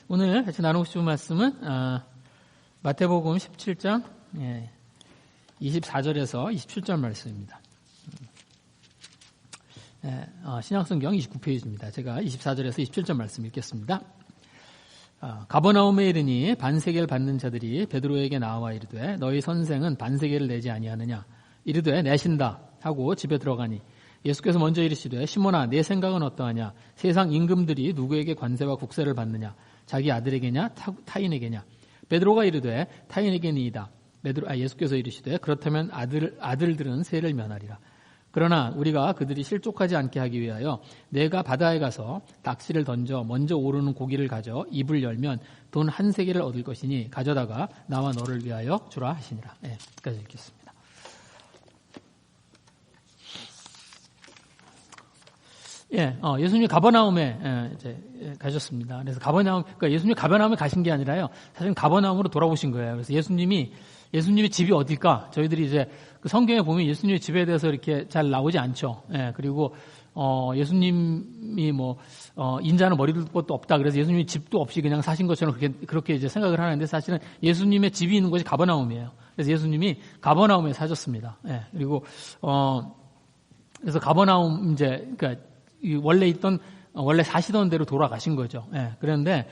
오늘 같이 나누고 싶은 말씀은 마태복음 17장 24절에서 27절 말씀입니다. 신약성경 29페이지입니다. 제가 24절에서 27절 말씀 읽겠습니다. 가버나움에 이르니 반세계를 받는 자들이 베드로에게 나와 이르되 너희 선생은 반세계를 내지 아니하느냐 이르되 내신다 하고 집에 들어가니 예수께서 먼저 이르시되 시몬아 내 생각은 어떠하냐 세상 임금들이 누구에게 관세와 국세를 받느냐 자기 아들에게냐 타인에게냐 베드로가 이르되 타인에게니이다. 예수께서 이르시되 그렇다면 아들들은 세를 면하리라. 그러나 우리가 그들이 실족하지 않게 하기 위하여 내가 바다에 가서 낚시를 던져 먼저 오르는 고기를 가져 입을 열면 돈 한 세겔을 얻을 것이니 가져다가 나와 너를 위하여 주라 하시니라. 여기까지 읽겠습니다. 예수님이 가버나움에 이제 가셨습니다. 그래서 그러니까 예수님이 가버나움에 가신 게 아니라요. 사실은 가버나움으로 돌아오신 거예요. 그래서 예수님의 집이 어딜까? 저희들이 이제 그 성경에 보면 예수님의 집에 대해서 이렇게 잘 나오지 않죠. 그리고 예수님이 인자는 머리 둘 것도 없다. 그래서 예수님이 집도 없이 그냥 사신 것처럼 그렇게 이제 생각을 하는데 사실은 예수님의 집이 있는 곳이 가버나움이에요. 그래서 예수님이 가버나움에 사셨습니다. 그리고 그래서 가버나움 그러니까 원래 사시던 대로 돌아가신 거죠. 그런데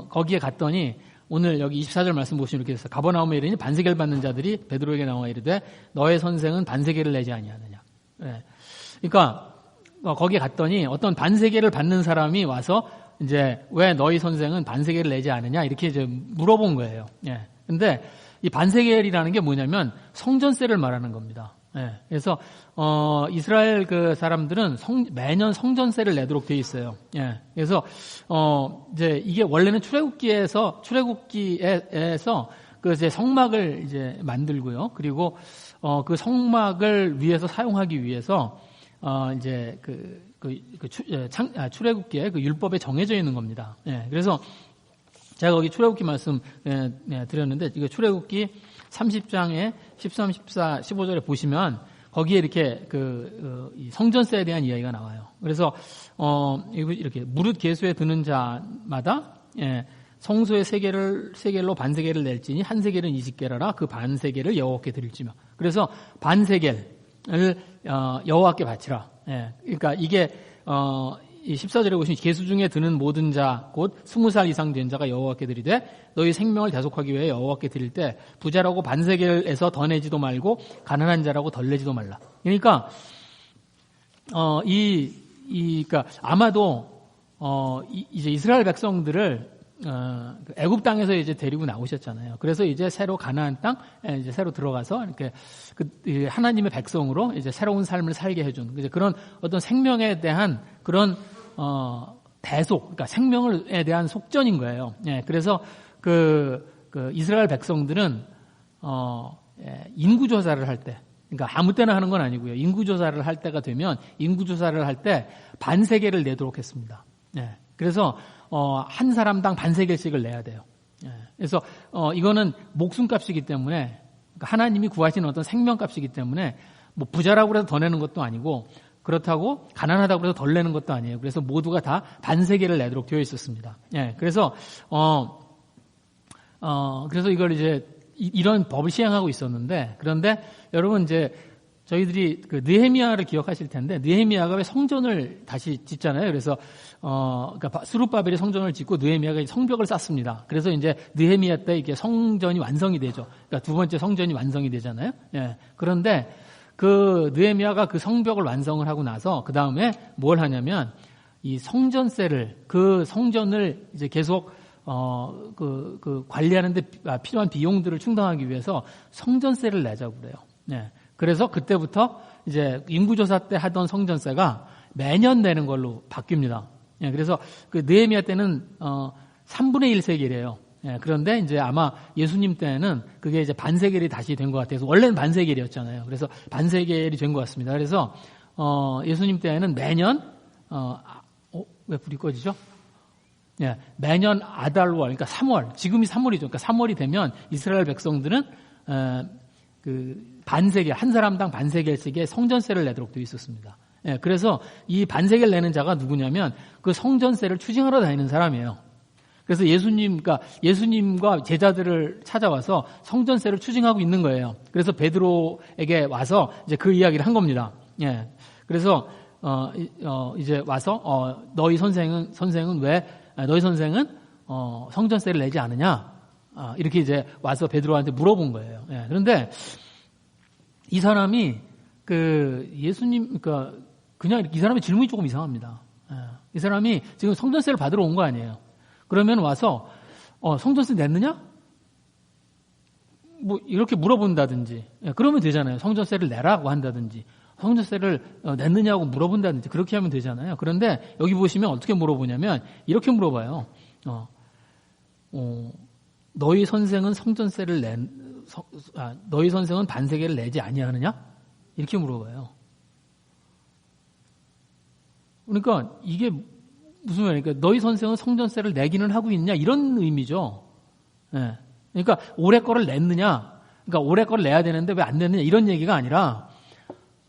거기에 갔더니 오늘 여기 24절 말씀 보시면 이렇게 됐어요. 가버나움에 이르니 반세계를 받는 자들이 베드로에게 나와 이르되 너의 선생은 반세계를 내지 아니하느냐. 그러니까 거기에 갔더니 어떤 반세계를 받는 사람이 와서 이제 왜 너희 선생은 반세계를 내지 않느냐 이렇게 이제 물어본 거예요. 근데 이 반세겔이라는 게 뭐냐면 성전세를 말하는 겁니다. 그래서 이스라엘 그 사람들은 매년 성전세를 내도록 돼 있어요. 그래서 이제 이게 원래는 출애굽기에서 그 이제 성막을 이제 만들고요. 그리고 그 성막을 위해서 사용하기 위해서 이제 출애굽기에 그 율법에 정해져 있는 겁니다. 그래서 제가 거기 출애굽기 말씀 드렸는데 이거 출애굽기 30장에 13, 14, 15절에 보시면 거기에 이렇게 이 성전세에 대한 이야기가 나와요. 그래서 이렇게 무릇 계수에 드는 자마다 성소의 세겔로 반세겔을 낼지니 한 세겔은 20게라라 그 반세겔을 여호와께 드릴지며. 그래서 반세겔을 여호와께 바치라. 그러니까 이게 이 14절에 보시면 계수 중에 드는 모든 자 곧 20살 이상 된 자가 여호와께 드리되 너희 생명을 대속하기 위해 여호와께 드릴 때 부자라고 반세겔에서 더 내지도 말고 가난한 자라고 덜 내지도 말라. 그러니까 그러니까 아마도 이제 이스라엘 백성들을 애굽 땅에서 이제 데리고 나오셨잖아요. 그래서 이제 새로 가나안 땅 이제 새로 들어가서 이렇게 하나님의 백성으로 이제 새로운 삶을 살게 해준 이제 그런 어떤 생명에 대한 그런 대속, 그러니까 생명에 대한 속전인 거예요. 그래서 그 이스라엘 백성들은 인구조사를 할 때, 그러니까 아무 때나 하는 건 아니고요. 인구조사를 할 때가 되면 인구조사를 할 때 반세겔을 내도록 했습니다. 그래서 한 사람당 반세겔씩을 내야 돼요. 그래서 이거는 목숨값이기 때문에 그러니까 하나님이 구하시는 어떤 생명값이기 때문에 뭐 부자라고 해서 더 내는 것도 아니고 그렇다고 가난하다고 해서 덜 내는 것도 아니에요. 그래서 모두가 다 반세겔을 내도록 되어 있었습니다. 그래서 그래서 이걸 이제 이런 법을 시행하고 있었는데 그런데 여러분 이제 저희들이 그 느헤미야를 기억하실 텐데 느헤미야가 왜 성전을 다시 짓잖아요. 그래서 그러니까 스룹바벨이 성전을 짓고 느헤미야가 성벽을 쌓습니다. 그래서 이제 느헤미야 때 이게 성전이 완성이 되죠. 그러니까 두 번째 성전이 완성이 되잖아요. 그런데 그 느헤미야가 그 성벽을 완성을 하고 나서 그 다음에 뭘 하냐면 이 성전세를 그 성전을 이제 계속 관리하는데 필요한 비용들을 충당하기 위해서 성전세를 내자고 그래요. 그래서 그때부터 이제 인구조사 때 하던 성전세가 매년 내는 걸로 바뀝니다. 그래서 그 느헤미야 때는 3분의 1세겔이에요. 그런데 이제 아마 예수님 때는 그게 이제 반세겔이 다시 된 것 같아서 원래는 반세겔이었잖아요. 그래서 반세겔이 된 것 같습니다. 그래서 예수님 때는 매년 왜 불이 꺼지죠? 매년 아달월 그러니까 3월 지금이 3월이죠. 그러니까 3월이 되면 이스라엘 백성들은 그 반세겔 한 사람당 반세겔씩의 성전세를 내도록 되어 있었습니다. 그래서 이 반세겔 내는 자가 누구냐면 그 성전세를 추징하러 다니는 사람이에요. 그래서 예수님과 제자들을 찾아와서 성전세를 추징하고 있는 거예요. 그래서 베드로에게 와서 이제 그 이야기를 한 겁니다. 예. 그래서 이제 와서 너희 선생은 왜 너희 선생은 성전세를 내지 않느냐? 이렇게 이제 와서 베드로한테 물어본 거예요. 예. 그런데 이 사람이 예수님 그냥 이 사람의 질문이 조금 이상합니다. 예. 이 사람이 지금 성전세를 받으러 온 거 아니에요. 그러면 와서 성전세 냈느냐? 뭐 이렇게 물어본다든지, 예. 그러면 되잖아요. 성전세를 내라고 한다든지. 성전세를 냈느냐고 물어본다든지 그렇게 하면 되잖아요. 그런데 여기 보시면 어떻게 물어보냐면 이렇게 물어봐요. 너희 선생은 너희 선생은 반세계를 내지 아니하느냐? 이렇게 물어봐요. 그러니까 이게 무슨 말이니까 너희 선생은 성전세를 내기는 하고 있냐 이런 의미죠. 예. 그러니까 올해 거를 냈느냐? 그러니까 올해 거를 내야 되는데 왜 안 냈느냐 이런 얘기가 아니라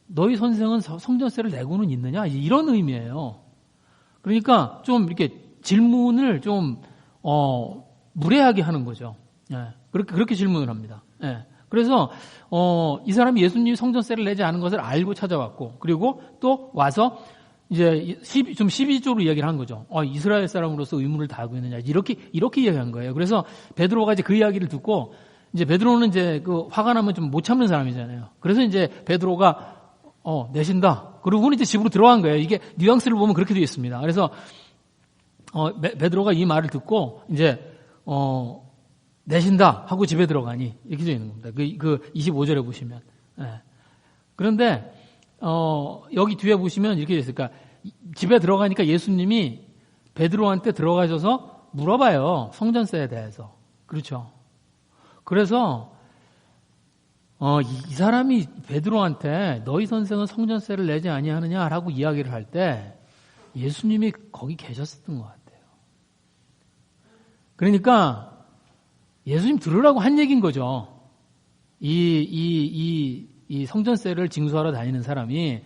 너희 선생은 성전세를 내고는 있느냐? 이런 의미예요. 그러니까 좀 이렇게 질문을 좀, 무례하게 하는 거죠. 예. 그렇게 질문을 합니다. 예. 그래서, 이 사람이 예수님이 성전세를 내지 않은 것을 알고 찾아왔고, 그리고 또 와서 이제 좀 12조로 이야기를 한 거죠. 이스라엘 사람으로서 의무를 다하고 있느냐. 이렇게 이야기한 거예요. 그래서 베드로가 이제 그 이야기를 듣고, 이제 베드로는 이제 화가 나면 좀 못 참는 사람이잖아요. 그래서 이제 베드로가 내신다. 그러고는 이제 집으로 들어간 거예요. 이게 뉘앙스를 보면 그렇게 되어 있습니다. 그래서 베드로가 이 말을 듣고 이제 내신다 하고 집에 들어가니 이렇게 되어 있는 겁니다. 그 25절에 보시면. 예. 그런데 여기 뒤에 보시면 이렇게 되어 있어요. 그러니까 집에 들어가니까 예수님이 베드로한테 들어가셔서 물어봐요. 성전세에 대해서. 그렇죠. 그래서 이 사람이 베드로한테 너희 선생은 성전세를 내지 아니하느냐라고 이야기를 할 때 예수님이 거기 계셨던 것 같아요. 그러니까 예수님 들으라고 한 얘기인 거죠. 이 성전세를 징수하러 다니는 사람이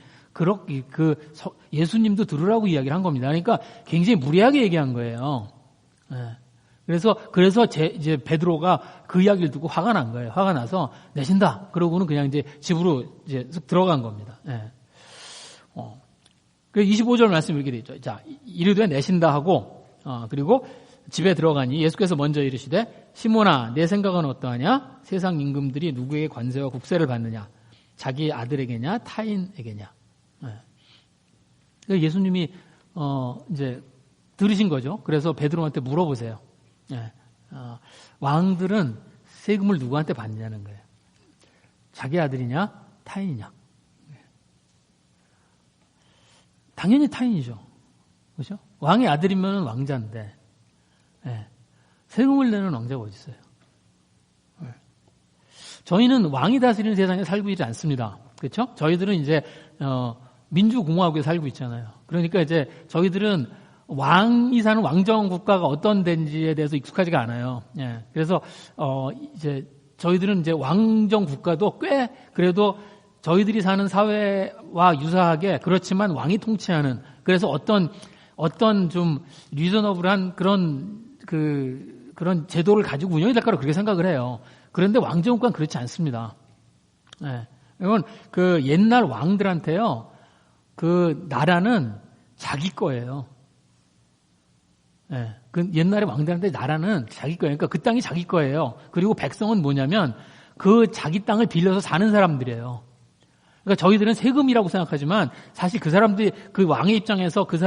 예수님도 들으라고 이야기를 한 겁니다. 그러니까 굉장히 무리하게 얘기한 거예요. 네. 그래서 이제 베드로가 그 이야기를 듣고 화가 난 거예요. 화가 나서 내신다. 그러고는 그냥 이제 집으로 이제 쓱 들어간 겁니다. 예. 그 25절 말씀 이렇게 돼 있죠. 자, 이르되 내신다 하고, 그리고 집에 들어가니 예수께서 먼저 이르시되 시몬아, 내 생각은 어떠하냐? 세상 임금들이 누구에게 관세와 국세를 받느냐? 자기 아들에게냐? 타인에게냐? 예. 예수님이, 이제 들으신 거죠. 그래서 베드로한테 물어보세요. 예. 왕들은 세금을 누구한테 받느냐는 거예요. 자기 아들이냐, 타인이냐. 당연히 타인이죠. 그렇죠? 왕의 아들이면 왕자인데, 예. 세금을 내는 왕자가 어디 있어요? 예. 저희는 왕이 다스리는 세상에 살고 있지 않습니다. 그렇죠? 저희들은 이제 민주공화국에 살고 있잖아요. 그러니까 이제 저희들은 왕이 사는 왕정 국가가 어떤 데인지에 대해서 익숙하지가 않아요. 예. 그래서 이제 저희들은 이제 왕정 국가도 꽤 그래도 저희들이 사는 사회와 유사하게 그렇지만 왕이 통치하는 그래서 어떤 좀 리저너블한 그런 제도를 가지고 운영이 될 거라고 그렇게 생각을 해요. 그런데 왕정 국가는 그렇지 않습니다. 예. 이건 그 옛날 왕들한테요. 그 나라는 자기 거예요. 예, 그 옛날에 왕들한테 나라는 자기 거예요. 그러니까 그 땅이 자기 거예요. 그리고 백성은 뭐냐면 그 자기 땅을 빌려서 사는 사람들이에요. 그러니까 저희들은 세금이라고 생각하지만 사실 그 사람들이 그 왕의 입장에서 그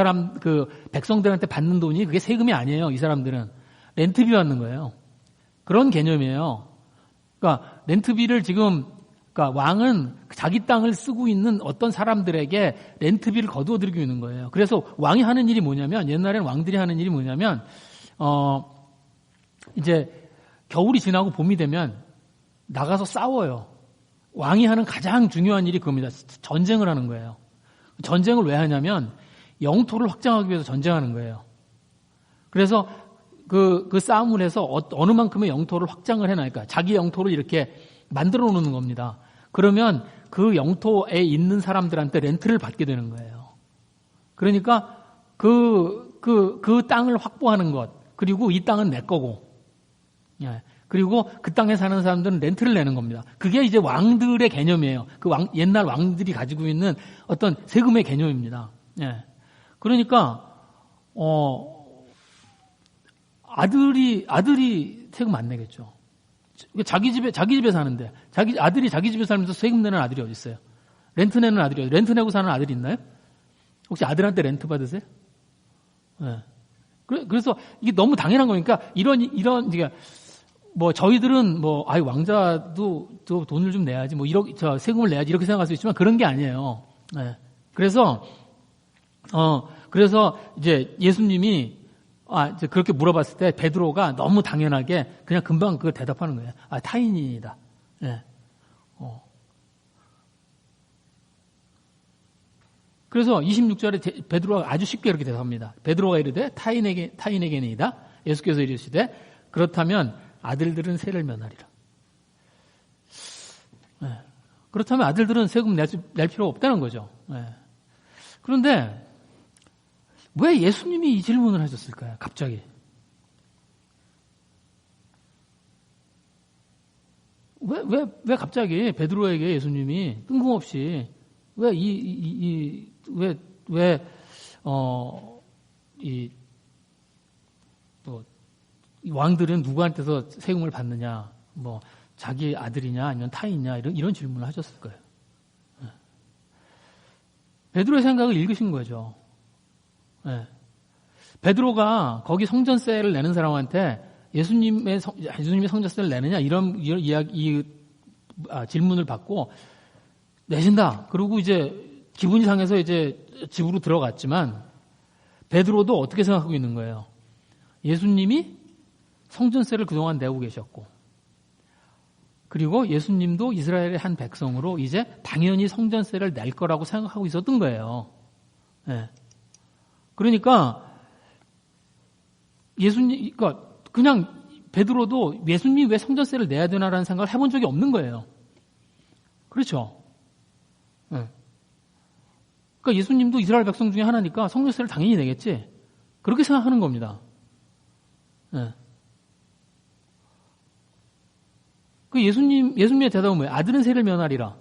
백성들한테 받는 돈이 그게 세금이 아니에요. 이 사람들은 렌트비 받는 거예요. 그런 개념이에요. 그러니까 렌트비를 그러니까 왕은 자기 땅을 쓰고 있는 어떤 사람들에게 렌트비를 거두어들이고 있는 거예요. 그래서 왕이 하는 일이 뭐냐면, 옛날에는 왕들이 하는 일이 뭐냐면, 이제 겨울이 지나고 봄이 되면 나가서 싸워요. 왕이 하는 가장 중요한 일이 그겁니다. 전쟁을 하는 거예요. 전쟁을 왜 하냐면 영토를 확장하기 위해서 전쟁하는 거예요. 그래서 그 싸움을 해서 어느 만큼의 영토를 확장을 해놔니까 자기 영토를 이렇게 만들어 놓는 겁니다. 그러면 그 영토에 있는 사람들한테 렌트를 받게 되는 거예요. 그러니까 그 땅을 확보하는 것, 그리고 이 땅은 내 거고. 예. 그리고 그 땅에 사는 사람들은 렌트를 내는 겁니다. 그게 이제 왕들의 개념이에요. 옛날 왕들이 가지고 있는 어떤 세금의 개념입니다. 예. 그러니까, 아들이 세금 안 내겠죠. 자기 집에 사는데, 아들이 자기 집에 살면서 세금 내는 아들이 어디 있어요? 렌트 내는 아들이, 렌트 내고 사는 아들이 있나요? 혹시 아들한테 렌트 받으세요? 예. 그래서 이게 너무 당연한 거니까, 그러니까, 저희들은 왕자도 돈을 좀 내야지, 세금을 내야지, 이렇게 생각할 수 있지만 그런 게 아니에요. 네. 그래서 이제 예수님이, 이제 그렇게 물어봤을 때 베드로가 너무 당연하게 그냥 금방 그거 대답하는 거예요. 타인이다. 네. 그래서 26절에 베드로가 아주 쉽게 이렇게 대답합니다. 베드로가 이르되 타인에게니이다. 예수께서 이르시되 그렇다면 아들들은 세를 면하리라. 네. 그렇다면 아들들은 세금 낼 필요가 없다는 거죠. 네. 그런데 왜 예수님이 이 질문을 하셨을까요? 갑자기. 왜 갑자기 베드로에게 예수님이 뜬금없이 이 왕들은 누구한테서 세금을 받느냐, 자기 아들이냐, 아니면 타인이냐, 이런 질문을 하셨을 거예요. 베드로의 생각을 읽으신 거죠. 네. 베드로가 거기 성전세를 내는 사람한테 예수님의 성전세를 내느냐, 이런 질문을 받고 내신다. 그리고 이제 기분이 상해서 이제 집으로 들어갔지만 베드로도 어떻게 생각하고 있는 거예요? 예수님이 성전세를 그동안 내고 계셨고, 그리고 예수님도 이스라엘의 한 백성으로 이제 당연히 성전세를 낼 거라고 생각하고 있었던 거예요. 네. 그러니까 그냥 베드로도 예수님이 왜 성전세를 내야 되나라는 생각을 해본 적이 없는 거예요. 그렇죠? 네. 그러니까 예수님도 이스라엘 백성 중에 하나니까 성전세를 당연히 내겠지. 그렇게 생각하는 겁니다. 네. 예수님의 대답은 뭐예요? 아들은 세를 면하리라.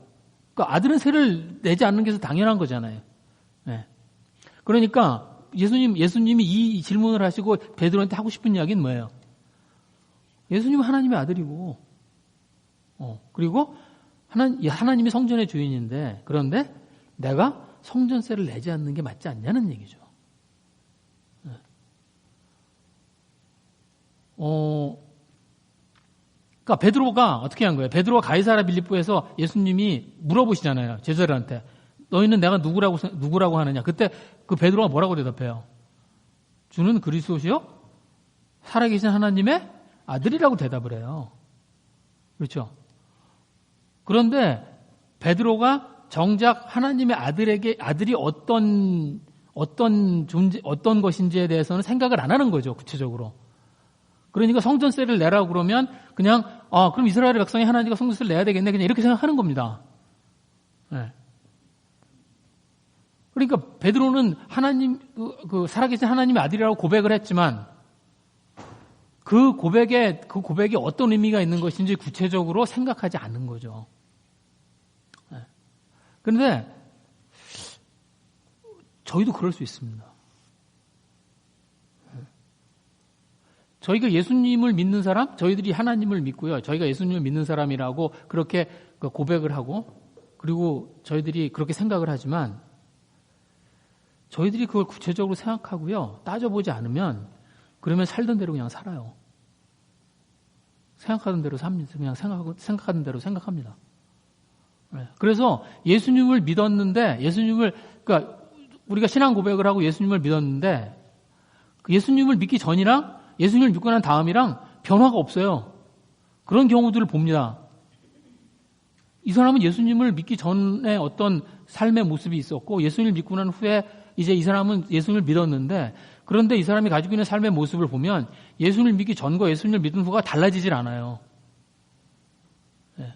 그러니까 아들은 세를 내지 않는 게 당연한 거잖아요. 네. 그러니까 예수님이 이 질문을 하시고 베드로한테 하고 싶은 이야기는 뭐예요? 예수님은 하나님의 아들이고, 그리고 하나님이 성전의 주인인데, 그런데 내가 성전세를 내지 않는 게 맞지 않냐는 얘기죠. 네. 그러니까 베드로가 어떻게 한 거예요? 베드로가 가이사랴 빌립보에서 예수님이 물어보시잖아요. 제자들한테. 너희는 내가 누구라고 하느냐? 그때 그 베드로가 뭐라고 대답해요? 주는 그리스도시요? 살아계신 하나님의 아들이라고 대답을 해요. 그렇죠? 그런데 베드로가 정작 하나님의 아들이 어떤 것인지에 대해서는 생각을 안 하는 거죠. 구체적으로. 그러니까 성전세를 내라고 그러면 그냥 그럼 이스라엘의 백성이 하나님과 성전세를 내야 되겠네. 그냥 이렇게 생각하는 겁니다. 네. 그러니까 베드로는 그 살아계신 하나님의 아들이라고 고백을 했지만 그 고백에 어떤 의미가 있는 것인지 구체적으로 생각하지 않는 거죠. 네. 그런데 저희도 그럴 수 있습니다. 저희가 예수님을 믿는 사람, 저희들이 하나님을 믿고요. 저희가 예수님을 믿는 사람이라고 그렇게 고백을 하고, 그리고 저희들이 그렇게 생각을 하지만, 저희들이 그걸 구체적으로 생각하고요. 따져보지 않으면, 그러면 살던 대로 그냥 살아요. 생각하던 대로 삽니다. 그냥 생각하던 대로 생각합니다. 그래서 예수님을 믿었는데, 그러니까 우리가 신앙 고백을 하고 예수님을 믿었는데, 예수님을 믿기 전이랑 예수님을 믿고 난 다음이랑 변화가 없어요. 그런 경우들을 봅니다. 이 사람은 예수님을 믿기 전에 어떤 삶의 모습이 있었고 예수님을 믿고 난 후에 이제 이 사람은 예수님을 믿었는데 그런데 이 사람이 가지고 있는 삶의 모습을 보면 예수님을 믿기 전과 예수님을 믿은 후가 달라지질 않아요. 네.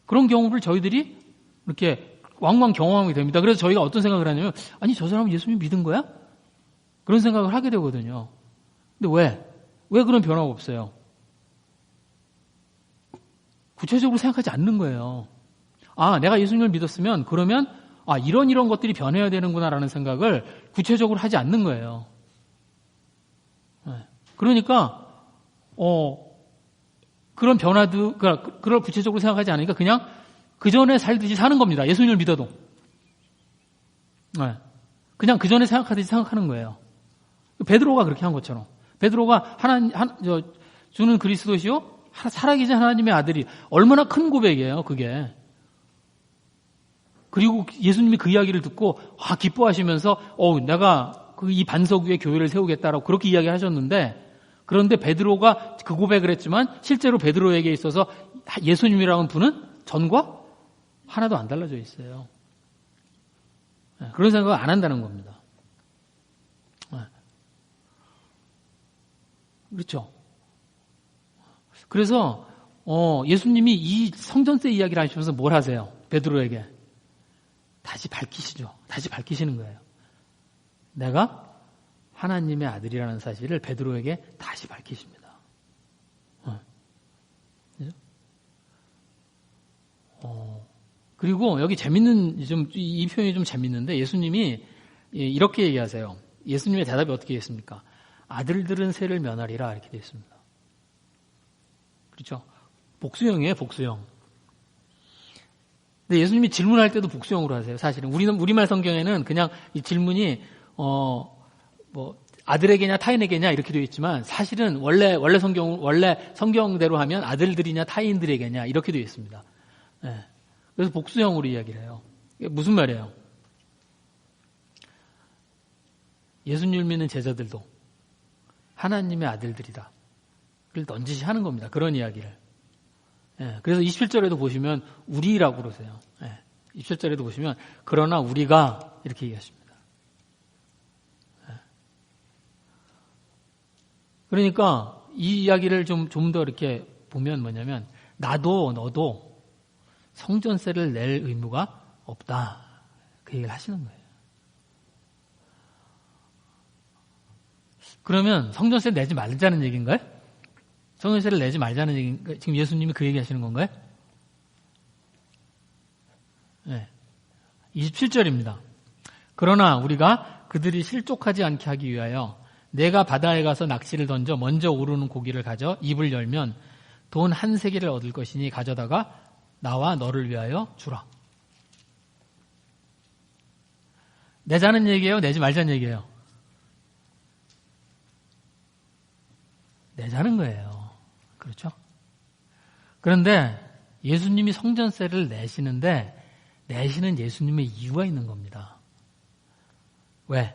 그런 경우를 저희들이 이렇게 왕왕 경험하게 됩니다. 그래서 저희가 어떤 생각을 하냐면 아니 저 사람은 예수님 믿은 거야? 그런 생각을 하게 되거든요. 근데 왜 그런 변화가 없어요? 구체적으로 생각하지 않는 거예요. 내가 예수님을 믿었으면 그러면 이런 것들이 변해야 되는구나라는 생각을 구체적으로 하지 않는 거예요. 그러니까 그런 변화도 그걸 구체적으로 생각하지 않으니까 그냥 그 전에 살듯이 사는 겁니다. 예수님을 믿어도. 그냥 그 전에 생각하듯이 생각하는 거예요. 베드로가 그렇게 한 것처럼. 베드로가 주는 그리스도시요 살아계신 하나님의 아들이 얼마나 큰 고백이에요, 그게. 그리고 예수님이 그 이야기를 듣고 기뻐하시면서 내가 이 반석 위에 교회를 세우겠다라고 그렇게 이야기하셨는데, 그런데 베드로가 그 고백을 했지만 실제로 베드로에게 있어서 예수님이라는 분은 전과 하나도 안 달라져 있어요. 그런 생각을 안 한다는 겁니다. 그렇죠. 그래서 예수님이 이 성전세 이야기를 하시면서 뭘 하세요? 베드로에게 다시 밝히시죠. 다시 밝히시는 거예요. 내가 하나님의 아들이라는 사실을 베드로에게 다시 밝히십니다. 그리고 여기 이 표현이 좀 재밌는데, 예수님이 이렇게 얘기하세요. 예수님의 대답이 어떻게 했습니까? 아들들은 세를 면하리라, 이렇게 되어 있습니다. 그렇죠? 복수형이에요, 복수형. 근데 예수님이 질문할 때도 복수형으로 하세요, 사실은. 우리말 성경에는 그냥 이 질문이, 아들에게냐 타인에게냐 이렇게 되어 있지만, 사실은 원래 성경대로 하면 아들들이냐 타인들에게냐 이렇게 되어 있습니다. 그래서 복수형으로 이야기를 해요. 이게 무슨 말이에요? 예수님을 믿는 제자들도 하나님의 아들들이다. 그걸 넌지시 하는 겁니다. 그런 이야기를. 그래서 27절에도 보시면 우리라고 그러세요. 27절에도 보시면 그러나 우리가 이렇게 얘기하십니다. 그러니까 이 이야기를 좀 더 이렇게 보면 뭐냐면, 나도 너도 성전세를 낼 의무가 없다. 그 얘기를 하시는 거예요. 그러면 성전세 내지 말자는 얘기인가요? 성전세를 내지 말자는 얘기인가요? 지금 예수님이 그 얘기 하시는 건가요? 27절입니다. 그러나 우리가 그들이 실족하지 않게 하기 위하여 내가 바다에 가서 낚시를 던져 먼저 오르는 고기를 가져 입을 열면 돈 한 세겔을 얻을 것이니 가져다가 나와 너를 위하여 주라. 내자는 얘기예요? 내지 말자는 얘기예요? 내자는 거예요. 그렇죠? 그런데 예수님이 성전세를 내시는 예수님의 이유가 있는 겁니다. 왜?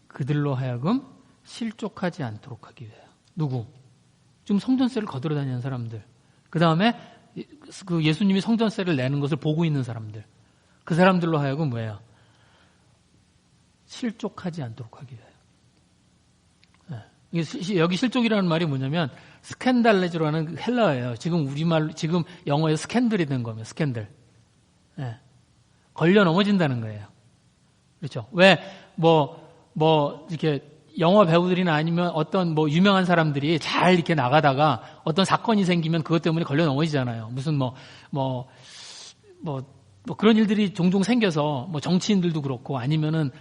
그들로 하여금 실족하지 않도록 하기 위해요. 누구? 지금 성전세를 거들어 다니는 사람들. 그 다음에 그 예수님이 성전세를 내는 것을 보고 있는 사람들. 그 사람들로 하여금 뭐예요? 실족하지 않도록 하기 위해요. 여기 실족이라는 말이 뭐냐면 스캔달레즈라는 그 헬라어예요. 지금 영어에 스캔들이 된 겁니다. 스캔들. 걸려 넘어진다는 거예요. 그렇죠? 왜 이렇게 영화 배우들이나 아니면 어떤 유명한 사람들이 잘 이렇게 나가다가 어떤 사건이 생기면 그것 때문에 걸려 넘어지잖아요. 무슨 그런 일들이 종종 생겨서 정치인들도 그렇고 아니면은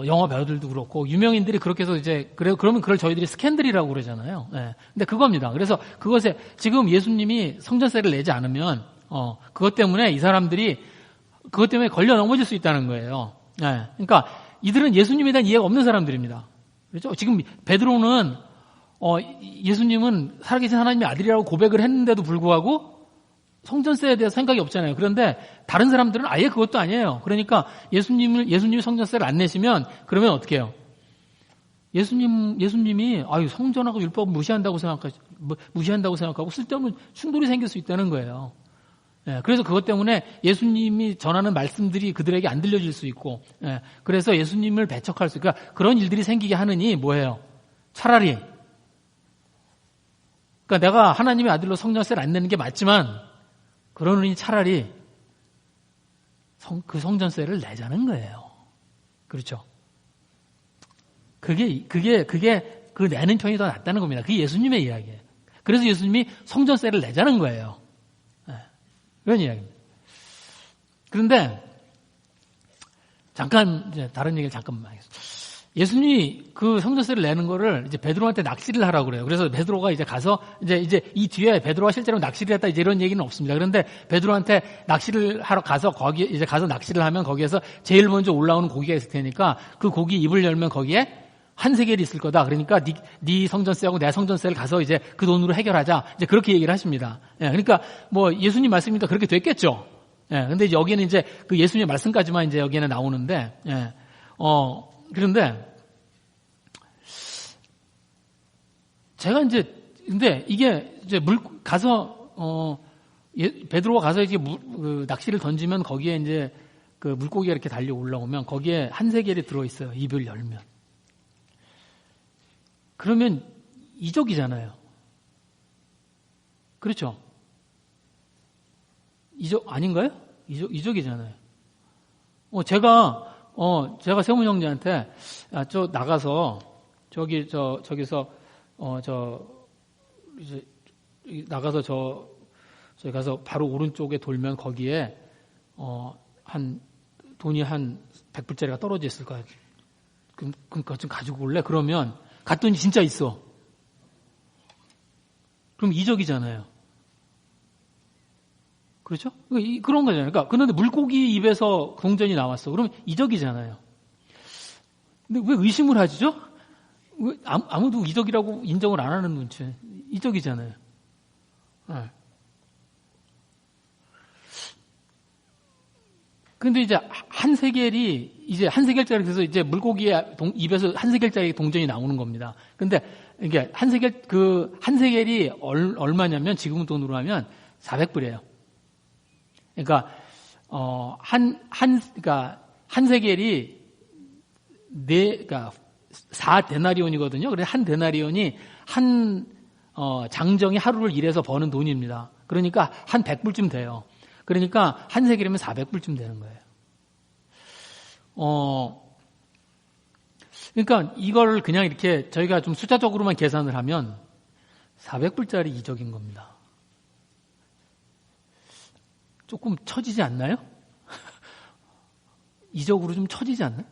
영화 배우들도 그렇고 유명인들이 그렇게 해서 그러면 그걸 저희들이 스캔들이라고 그러잖아요. 근데 그겁니다. 그래서 그것에 지금 예수님이 성전세를 내지 않으면 그것 때문에 이 사람들이 그것 때문에 걸려 넘어질 수 있다는 거예요. 그러니까 이들은 예수님에 대한 이해가 없는 사람들입니다. 그렇죠? 지금 베드로는 예수님은 살아계신 하나님의 아들이라고 고백을 했는데도 불구하고 성전세에 대해서 생각이 없잖아요. 그런데 다른 사람들은 아예 그것도 아니에요. 그러니까 예수님이 성전세를 안 내시면 그러면 어떻게 해요? 예수님이 성전하고 율법을 무시한다고 생각하고 쓸데없는 충돌이 생길 수 있다는 거예요. 그래서 그것 때문에 예수님이 전하는 말씀들이 그들에게 안 들려질 수 있고, 그래서 예수님을 배척할 수 있고, 그러니까 그런 일들이 생기게 하느니 뭐예요? 차라리, 그러니까 내가 하나님의 아들로 성전세를 안 내는 게 맞지만, 그러느니 차라리 그 성전세를 내자는 거예요. 그렇죠? 그게 그 내는 편이 더 낫다는 겁니다. 그게 예수님의 이야기예요. 그래서 예수님이 성전세를 내자는 거예요. 그런 이야기입니다. 그런데 잠깐 이제 다른 얘기를 잠깐만 하겠습니다. 예수님이 그 성전세를 내는 거를 이제 베드로한테 낚시를 하라고 그래요. 그래서 베드로가 이제 가서 이제 이 뒤에 베드로가 실제로 낚시를 했다 이제 이런 얘기는 없습니다. 그런데 베드로한테 낚시를 하러 가서 거기 이제 가서 낚시를 하면 거기에서 제일 먼저 올라오는 고기가 있을 테니까 그 고기 입을 열면 거기에 한 세겔이 있을 거다. 그러니까 네 성전세하고 내 성전세를 가서 이제 그 돈으로 해결하자. 이제 그렇게 얘기를 하십니다. 예, 그러니까 뭐 예수님 말씀이니까 그렇게 됐겠죠. 예, 근데 여기는 이제 그 예수님의 말씀까지만 이제 여기에는 나오는데, 그런데 제가 근데 이게 이제 베드로가 가서 이제 그 낚시를 던지면 거기에 이제 그 물고기가 이렇게 달려 올라오면 거기에 한 세겔이 들어있어요. 입을 열면. 그러면 이적이잖아요. 그렇죠? 이적 아닌가요? 이적이잖아요. 제가 세문 형제한테 저 나가서 저기서 이제 나가서 저기 가서 바로 오른쪽에 돌면 거기에 돈이 한 100불짜리가 떨어져 있을 거야. 그럼 그거 좀 가지고 올래? 그러면 갔더니 진짜 있어. 그럼 이적이잖아요. 그렇죠? 그런 거잖아요. 그러니까 그런데 물고기 입에서 동전이 나왔어. 그러면 이적이잖아요. 근데 왜 의심을 하시죠? 왜 아무도 이적이라고 인정을 안 하는 눈치. 이적이잖아요. 네. 근데 이제 한 세겔짜리 그래서 이제 물고기의 입에서 한 세겔짜리 동전이 나오는 겁니다. 근데 이게 한 세겔이 얼마냐면 지금 돈으로 하면 400불이에요. 그러니까 한 세겔이 그러니까 4데나리온이거든요. 그래서 한 데나리온이 장정이 하루를 일해서 버는 돈입니다. 그러니까 한 100불쯤 돼요. 그러니까 한 세겔이면 400불쯤 되는 거예요. 그러니까 이걸 그냥 이렇게 저희가 좀 숫자적으로만 계산을 하면 400불짜리 이적인 겁니다. 조금 처지지 않나요? 이적으로 좀 처지지 않나요?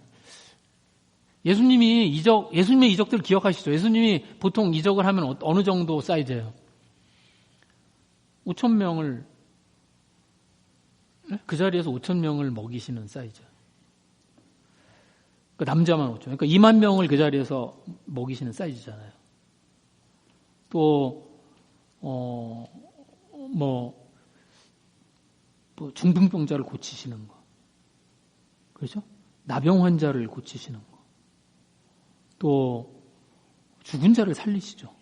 예수님의 이적들 기억하시죠? 예수님이 보통 이적을 하면 어느 정도 사이즈예요? 5,000명을 그 자리에서 5,000명을 먹이시는 사이즈. 그러니까 남자만 5,000명. 그러니까 2만 명을 그 자리에서 먹이시는 사이즈잖아요. 또 중풍병자를 고치시는 거. 그렇죠? 나병 환자를 고치시는 거. 또 죽은 자를 살리시죠.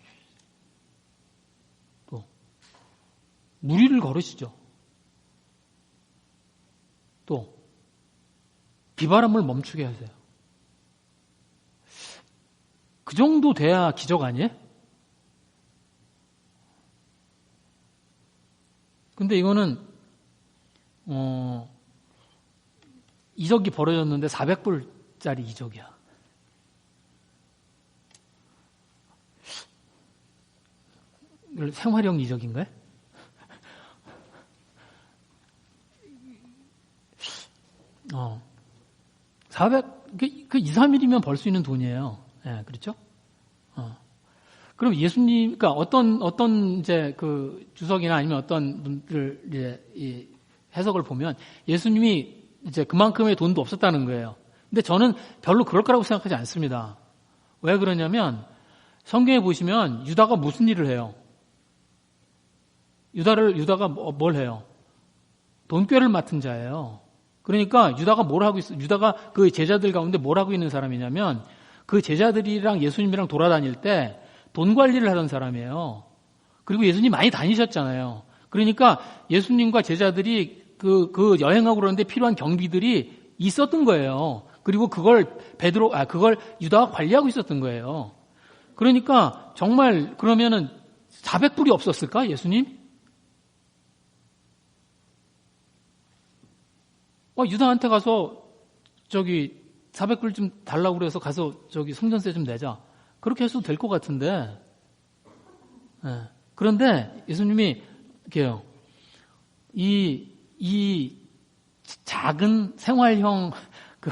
또 무리를 걸으시죠. 또 비바람을 멈추게 하세요. 그 정도 돼야 기적 아니에요? 근데 이거는 이적이 벌어졌는데 400불짜리 이적이야. 생활형 이적인가요? 400, 2, 3일이면 벌 수 있는 돈이에요. 예, 그렇죠? 그럼 예수님, 그러니까 어떤 이제 그 주석이나 아니면 어떤 분들 이제 이 해석을 보면 예수님이 이제 그만큼의 돈도 없었다는 거예요. 근데 저는 별로 그럴 거라고 생각하지 않습니다. 왜 그러냐면 성경에 보시면 유다가 무슨 일을 해요? 유다가 뭘 해요? 돈꾀를 맡은 자예요. 그러니까 유다가 뭘 하고 있어? 유다가 그 제자들 가운데 뭘 하고 있는 사람이냐면 그 제자들이랑 예수님이랑 돌아다닐 때 돈 관리를 하던 사람이에요. 그리고 예수님 많이 다니셨잖아요. 그러니까 예수님과 제자들이 그 여행하고 그러는데 필요한 경비들이 있었던 거예요. 그리고 그걸 유다가 관리하고 있었던 거예요. 그러니까 정말 그러면은 400불이 없었을까, 예수님? 유다한테 가서 400불 좀 달라고 그래서 가서 저기 성전세 좀 내자. 그렇게 해도 될 것 같은데. 예. 그런데 예수님이 이렇게요. 이 작은 생활형 그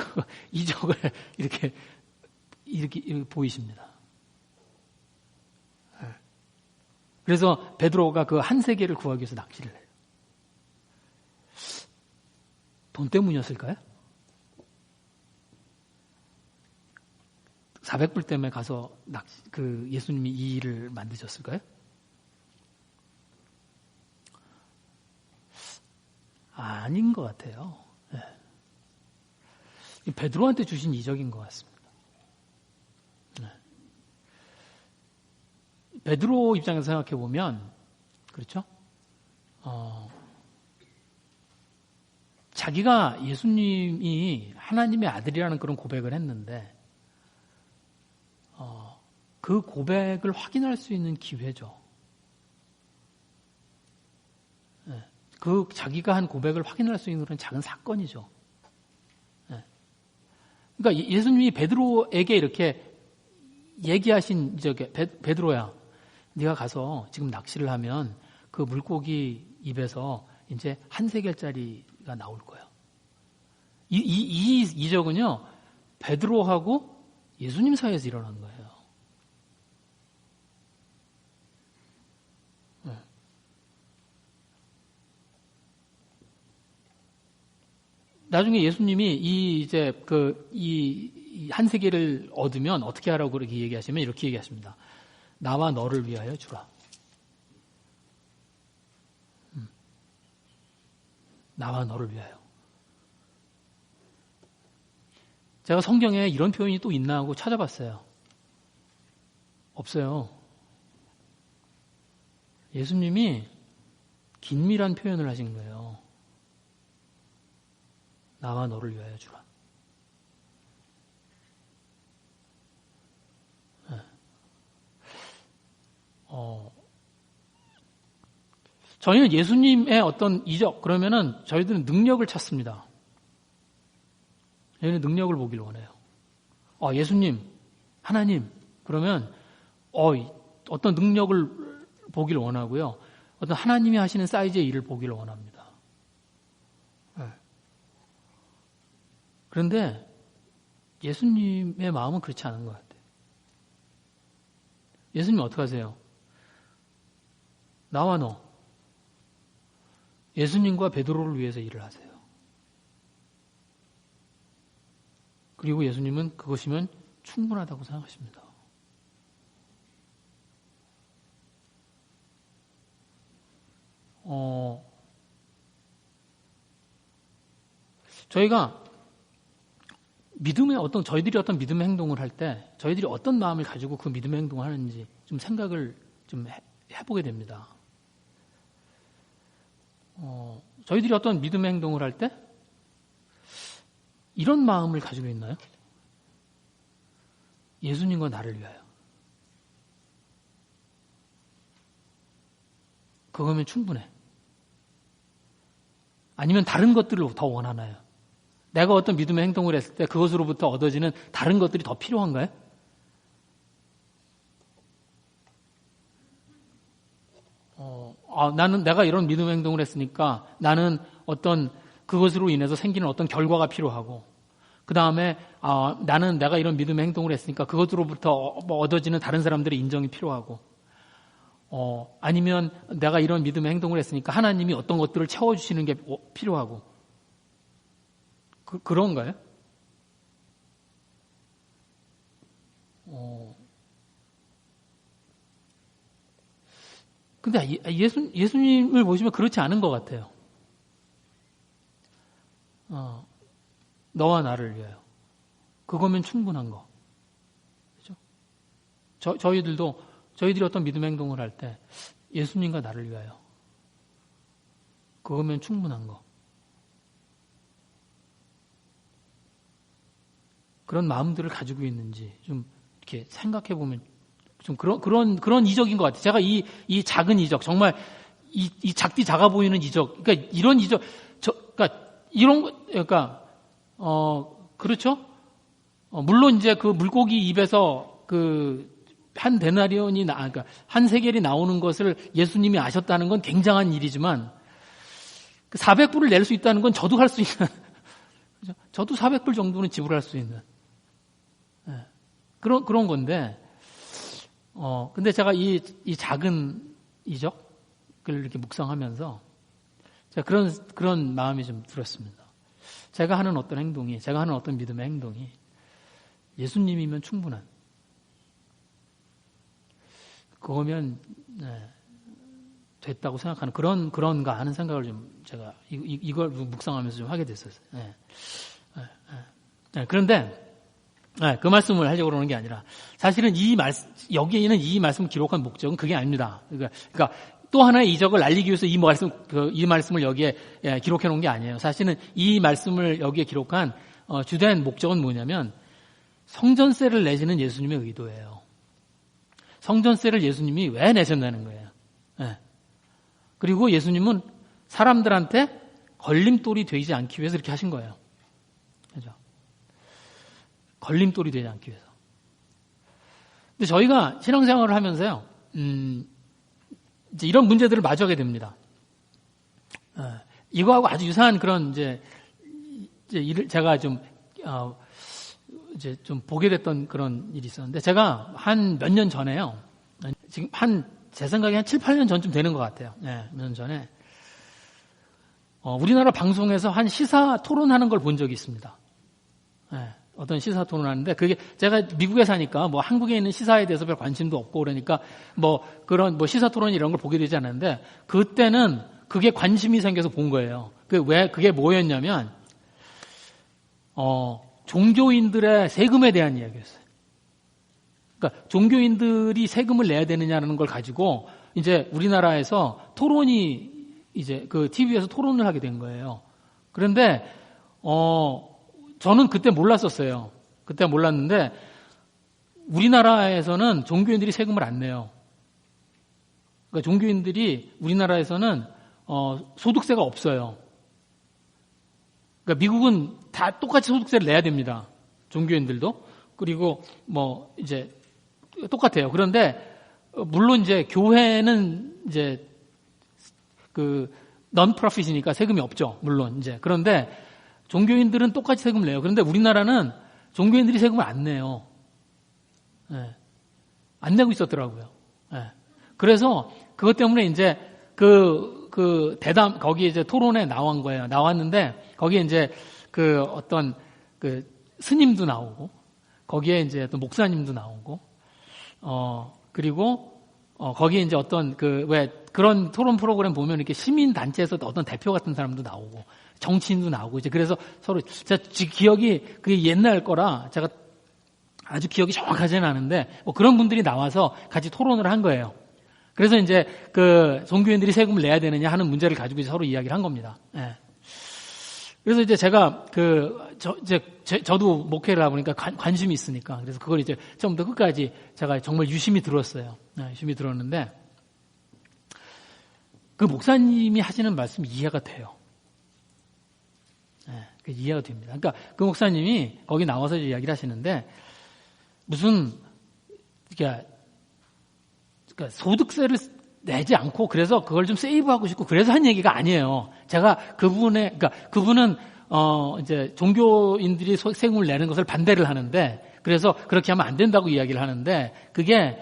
이적을 이렇게 보이십니다. 예. 그래서 베드로가 그 한 세겔을 구하기 위해서 낚시를 해요. 돈 때문이었을까요? 400불 때문에 가서 예수님이 이 일을 만드셨을까요? 아닌 것 같아요. 네. 베드로한테 주신 이적인 것 같습니다. 네. 베드로 입장에서 생각해 보면 그렇죠? 자기가 예수님이 하나님의 아들이라는 그런 고백을 했는데 그 고백을 확인할 수 있는 기회죠. 네. 그 자기가 한 고백을 확인할 수 있는 그런 작은 사건이죠. 네. 그러니까 예수님이 베드로에게 이렇게 얘기하신 베드로야, 네가 가서 지금 낚시를 하면 그 물고기 입에서 이제 한 세겔짜리가 나올 거야. 이 이적은요, 베드로하고 예수님 사이에서 일어난 거예요. 나중에 예수님이 이 한 세계를 얻으면 어떻게 하라고 그렇게 얘기하시면 이렇게 얘기하십니다. 나와 너를 위하여 주라. 나와 너를 위하여. 제가 성경에 이런 표현이 또 있나 하고 찾아봤어요. 없어요. 예수님이 긴밀한 표현을 하신 거예요. 나와 너를 위하여 주라. 네. 저희는 예수님의 어떤 이적, 그러면은 저희들은 능력을 찾습니다. 저희는 능력을 보길 원해요. 예수님, 하나님, 그러면, 어떤 능력을 보길 원하고요. 어떤 하나님이 하시는 사이즈의 일을 보길 원합니다. 네. 그런데 예수님의 마음은 그렇지 않은 것 같아요. 예수님 어떻게 하세요? 나와 너, 예수님과 베드로를 위해서 일을 하세요. 그리고 예수님은 그것이면 충분하다고 생각하십니다. 저희가 저희들이 어떤 믿음의 행동을 할 때, 저희들이 어떤 마음을 가지고 그 믿음의 행동을 하는지 좀 생각을 좀 해보게 됩니다. 저희들이 어떤 믿음의 행동을 할 때, 이런 마음을 가지고 있나요? 예수님과 나를 위하여. 그거면 충분해. 아니면 다른 것들을 더 원하나요? 내가 어떤 믿음의 행동을 했을 때 그것으로부터 얻어지는 다른 것들이 더 필요한가요? 나는 내가 이런 믿음의 행동을 했으니까 나는 어떤 그것으로 인해서 생기는 어떤 결과가 필요하고, 그 다음에 나는 내가 이런 믿음의 행동을 했으니까 그것으로부터 얻어지는 다른 사람들의 인정이 필요하고, 아니면 내가 이런 믿음의 행동을 했으니까 하나님이 어떤 것들을 채워주시는 게 필요하고, 그런가요? 근데 예수님을 보시면 그렇지 않은 것 같아요. 너와 나를 위하여. 그거면 충분한 거. 그렇죠? 저희들이 어떤 믿음의 행동을 할 때 예수님과 나를 위하여. 그거면 충분한 거. 그런 마음들을 가지고 있는지 좀 이렇게 생각해 보면 좀 그런 이적인 것 같아요. 제가 이 작은 이적, 정말 이 작디 작아 보이는 이적, 그러니까 이런 이적, 그러니까 그렇죠? 물론 이제 그 물고기 입에서 한 데나리온이 그러니까 한 세겔이 나오는 것을 예수님이 아셨다는 건 굉장한 일이지만 400불을 낼 수 있다는 건 저도 할 수 있는 저도 400불 정도는 지불할 수 있는 그런 건데 근데 제가 이 작은 이적을 이렇게 묵상하면서 제가 그런 마음이 좀 들었습니다. 제가 하는 어떤 행동이, 제가 하는 어떤 믿음의 행동이 예수님이면 충분한 그거면 됐다고 생각하는 그런가 하는 생각을 좀 제가 이걸 묵상하면서 좀 하게 됐었어요. 그런데 그 말씀을 하려고 그러는 게 아니라 사실은 여기에는 이 말씀을 기록한 목적은 그게 아닙니다. 그러니까 또 하나의 이적을 알리기 위해서 이 말씀을 여기에 기록해 놓은 게 아니에요. 사실은 이 말씀을 여기에 기록한 주된 목적은 뭐냐면 성전세를 내시는 예수님의 의도예요. 성전세를 예수님이 왜 내셨다는 거예요. 그리고 예수님은 사람들한테 걸림돌이 되지 않기 위해서 이렇게 하신 거예요. 그죠? 걸림돌이 되지 않기 위해서. 근데 저희가 신앙생활을 하면서요, 이제 이런 문제들을 마주하게 됩니다. 이거하고 아주 유사한 그런 이제 일을 제가 이제 좀 보게 됐던 그런 일이 있었는데, 제가 한 몇 년 전에요, 지금 제 생각에 한 7, 8년 전쯤 되는 것 같아요. 몇 년 전에. 우리나라 방송에서 한 시사 토론하는 걸 본 적이 있습니다. 어떤 시사 토론하는데, 그게 제가 미국에 사니까 뭐 한국에 있는 시사에 대해서 별 관심도 없고 그러니까 그런 시사 토론 이런 걸 보게 되지 않았는데, 그때는 그게 관심이 생겨서 본 거예요. 그게 뭐였냐면, 종교인들의 세금에 대한 이야기였어요. 그러니까 종교인들이 세금을 내야 되느냐는 걸 가지고 이제 우리나라에서 토론이 이제 그 TV에서 토론을 하게 된 거예요. 그런데 저는 그때 몰랐었어요. 그때 몰랐는데 우리나라에서는 종교인들이 세금을 안 내요. 그러니까 종교인들이 우리나라에서는 소득세가 없어요. 그러니까 미국은 다 똑같이 소득세를 내야 됩니다. 종교인들도. 그리고 이제 똑같아요. 그런데 물론 이제 교회는 이제 non-profit이니까 세금이 없죠. 물론 이제. 그런데 종교인들은 똑같이 세금을 내요. 그런데 우리나라는 종교인들이 세금을 안 내요. 안 내고 있었더라고요. 그래서 그것 때문에 이제 거기 이제 토론에 나온 거예요. 나왔는데 거기에 이제 어떤 스님도 나오고 거기에 이제 또 목사님도 나오고 그리고 거기에 이제 어떤 왜 그런 토론 프로그램 보면 이렇게 시민 단체에서 어떤 대표 같은 사람도 나오고 정치인도 나오고 이제 그래서 서로 제가 기억이 그게 옛날 거라 제가 아주 기억이 정확하지는 않은데 그런 분들이 나와서 같이 토론을 한 거예요. 그래서 이제 종교인들이 세금을 내야 되느냐 하는 문제를 가지고 이제 서로 이야기를 한 겁니다. 그래서 이제 제가 저도 목회를 하다 보니까 관심이 있으니까 그래서 그걸 이제 처음부터 끝까지 제가 정말 유심히 들었어요. 유심히 들었는데 그 목사님이 하시는 말씀이 이해가 돼요. 이해가 됩니다. 그러니까 그 목사님이 거기 나와서 이야기를 하시는데 무슨 그러니까 소득세를 내지 않고 그래서 그걸 좀 세이브하고 싶고 그래서 한 얘기가 아니에요. 제가 그분은 이제 종교인들이 세금을 내는 것을 반대를 하는데 그래서 그렇게 하면 안 된다고 이야기를 하는데 그게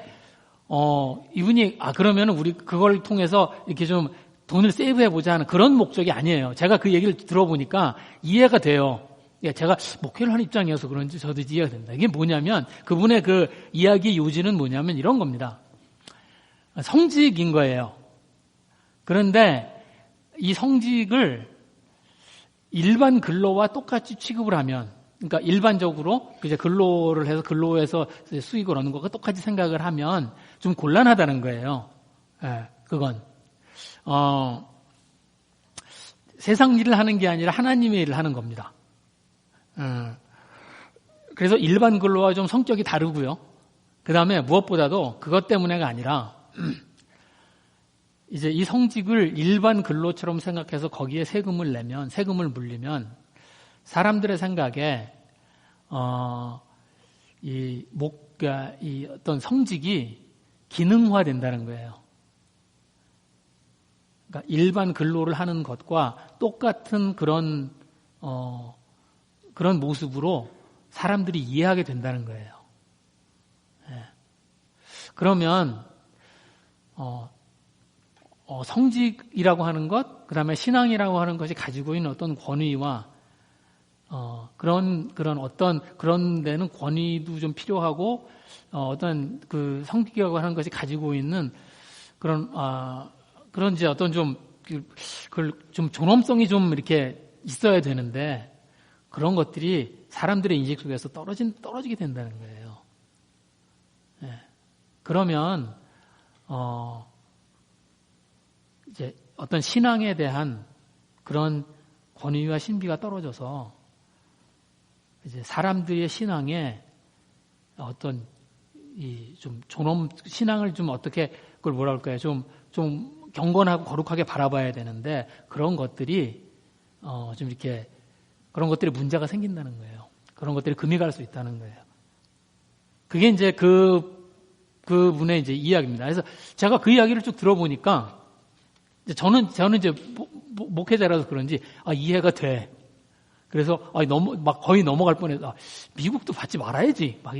이분이 그러면 우리 그걸 통해서 이렇게 좀 돈을 세이브해 보자 하는 그런 목적이 아니에요. 제가 그 얘기를 들어보니까 이해가 돼요. 제가 목회를 하는 입장이어서 그런지 저도 이해가 됩니다. 이게 뭐냐면 그분의 그 이야기의 요지는 뭐냐면 이런 겁니다. 성직인 거예요. 그런데 이 성직을 일반 근로와 똑같이 취급을 하면, 그러니까 일반적으로 이제 근로를 해서 근로에서 수익을 얻는 것과 똑같이 생각을 하면 좀 곤란하다는 거예요. 그건 세상 일을 하는 게 아니라 하나님의 일을 하는 겁니다. 그래서 일반 근로와 좀 성격이 다르고요. 그 다음에 무엇보다도 그것 때문에가 아니라 이제 이 성직을 일반 근로처럼 생각해서 거기에 세금을 물리면 사람들의 생각에 그러니까 이 어떤 성직이 기능화된다는 거예요. 그러니까 일반 근로를 하는 것과 똑같은 그런 모습으로 사람들이 이해하게 된다는 거예요. 예. 그러면 성직이라고 하는 것, 그 다음에 신앙이라고 하는 것이 가지고 있는 어떤 권위와 그런 데는 권위도 좀 필요하고 어떤 그 성직이라고 하는 것이 가지고 있는 그런 이제 어떤 좀 존엄성이 좀 이렇게 있어야 되는데 그런 것들이 사람들의 인식 속에서 떨어지게 된다는 거예요. 예. 그러면 이제 어떤 신앙에 대한 그런 권위와 신비가 떨어져서 이제 사람들의 신앙에 어떤 신앙을 좀 어떻게 그걸 뭐라 그럴까요? 좀 경건하고 거룩하게 바라봐야 되는데 그런 것들이 좀 이렇게 그런 것들이 문제가 생긴다는 거예요. 그런 것들이 금이 갈 수 있다는 거예요. 그게 이제 그분의 이제 이야기입니다. 그래서 제가 그 이야기를 쭉 들어보니까 저는 이제 목회자라서 그런지 이해가 돼. 그래서 거의 넘어갈 뻔해서 미국도 받지 말아야지. 막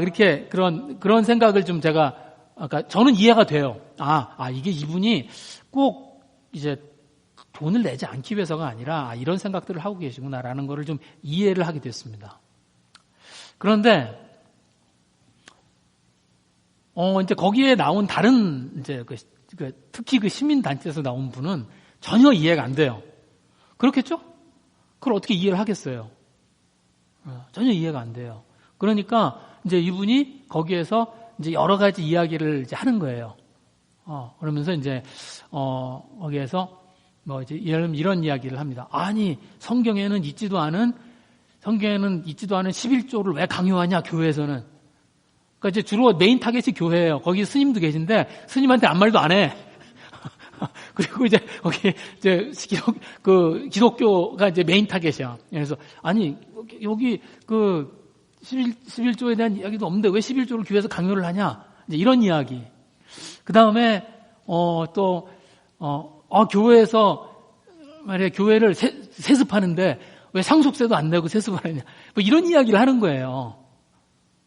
이렇게 그런 생각을 좀 제가 아까 저는 이해가 돼요. 이게 이분이 꼭 이제 돈을 내지 않기 위해서가 아니라 이런 생각들을 하고 계시구나라는 거를 좀 이해를 하게 됐습니다. 그런데 이제 거기에 나온 다른 이제 특히 그 시민 단체에서 나온 분은 전혀 이해가 안 돼요. 그렇겠죠? 그걸 어떻게 이해를 하겠어요? 전혀 이해가 안 돼요. 그러니까 이제 이분이 거기에서 이제 여러 가지 이야기를 이제 하는 거예요. 그러면서 이제 거기에서 이제 이런 이야기를 합니다. 아니 성경에는 있지도 않은 11조를 왜 강요하냐 교회에서는. 그러니까 이제 주로 메인 타겟이 교회예요. 거기 스님도 계신데 스님한테 아무 말도 안 해. 그리고 이제 거기 이제 기독교가 이제 메인 타겟이야. 그래서 아니 여기 11조에 대한 이야기도 없는데 왜 11조를 교회에서 강요를 하냐? 이제 이런 이야기. 그 다음에 교회에서 말이야 교회를 세습하는데 왜 상속세도 안 내고 세습하느냐? 뭐 이런 이야기를 하는 거예요.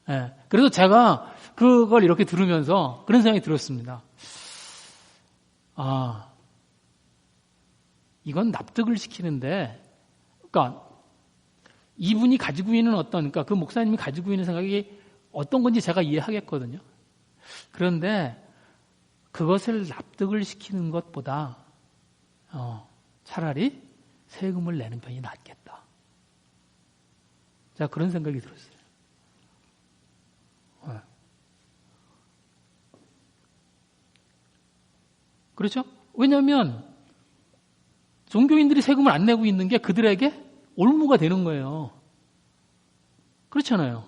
예. 그래서 제가 그걸 이렇게 들으면서 그런 생각이 들었습니다. 이건 납득을 시키는데, 그러니까 이분이 가지고 있는 그러니까 그 목사님이 가지고 있는 생각이 어떤 건지 제가 이해하겠거든요. 그런데 그것을 납득을 시키는 것보다 차라리 세금을 내는 편이 낫겠다. 제가 그런 생각이 들었어요. 그렇죠? 왜냐하면 종교인들이 세금을 안 내고 있는 게 그들에게 올무가 되는 거예요. 그렇잖아요.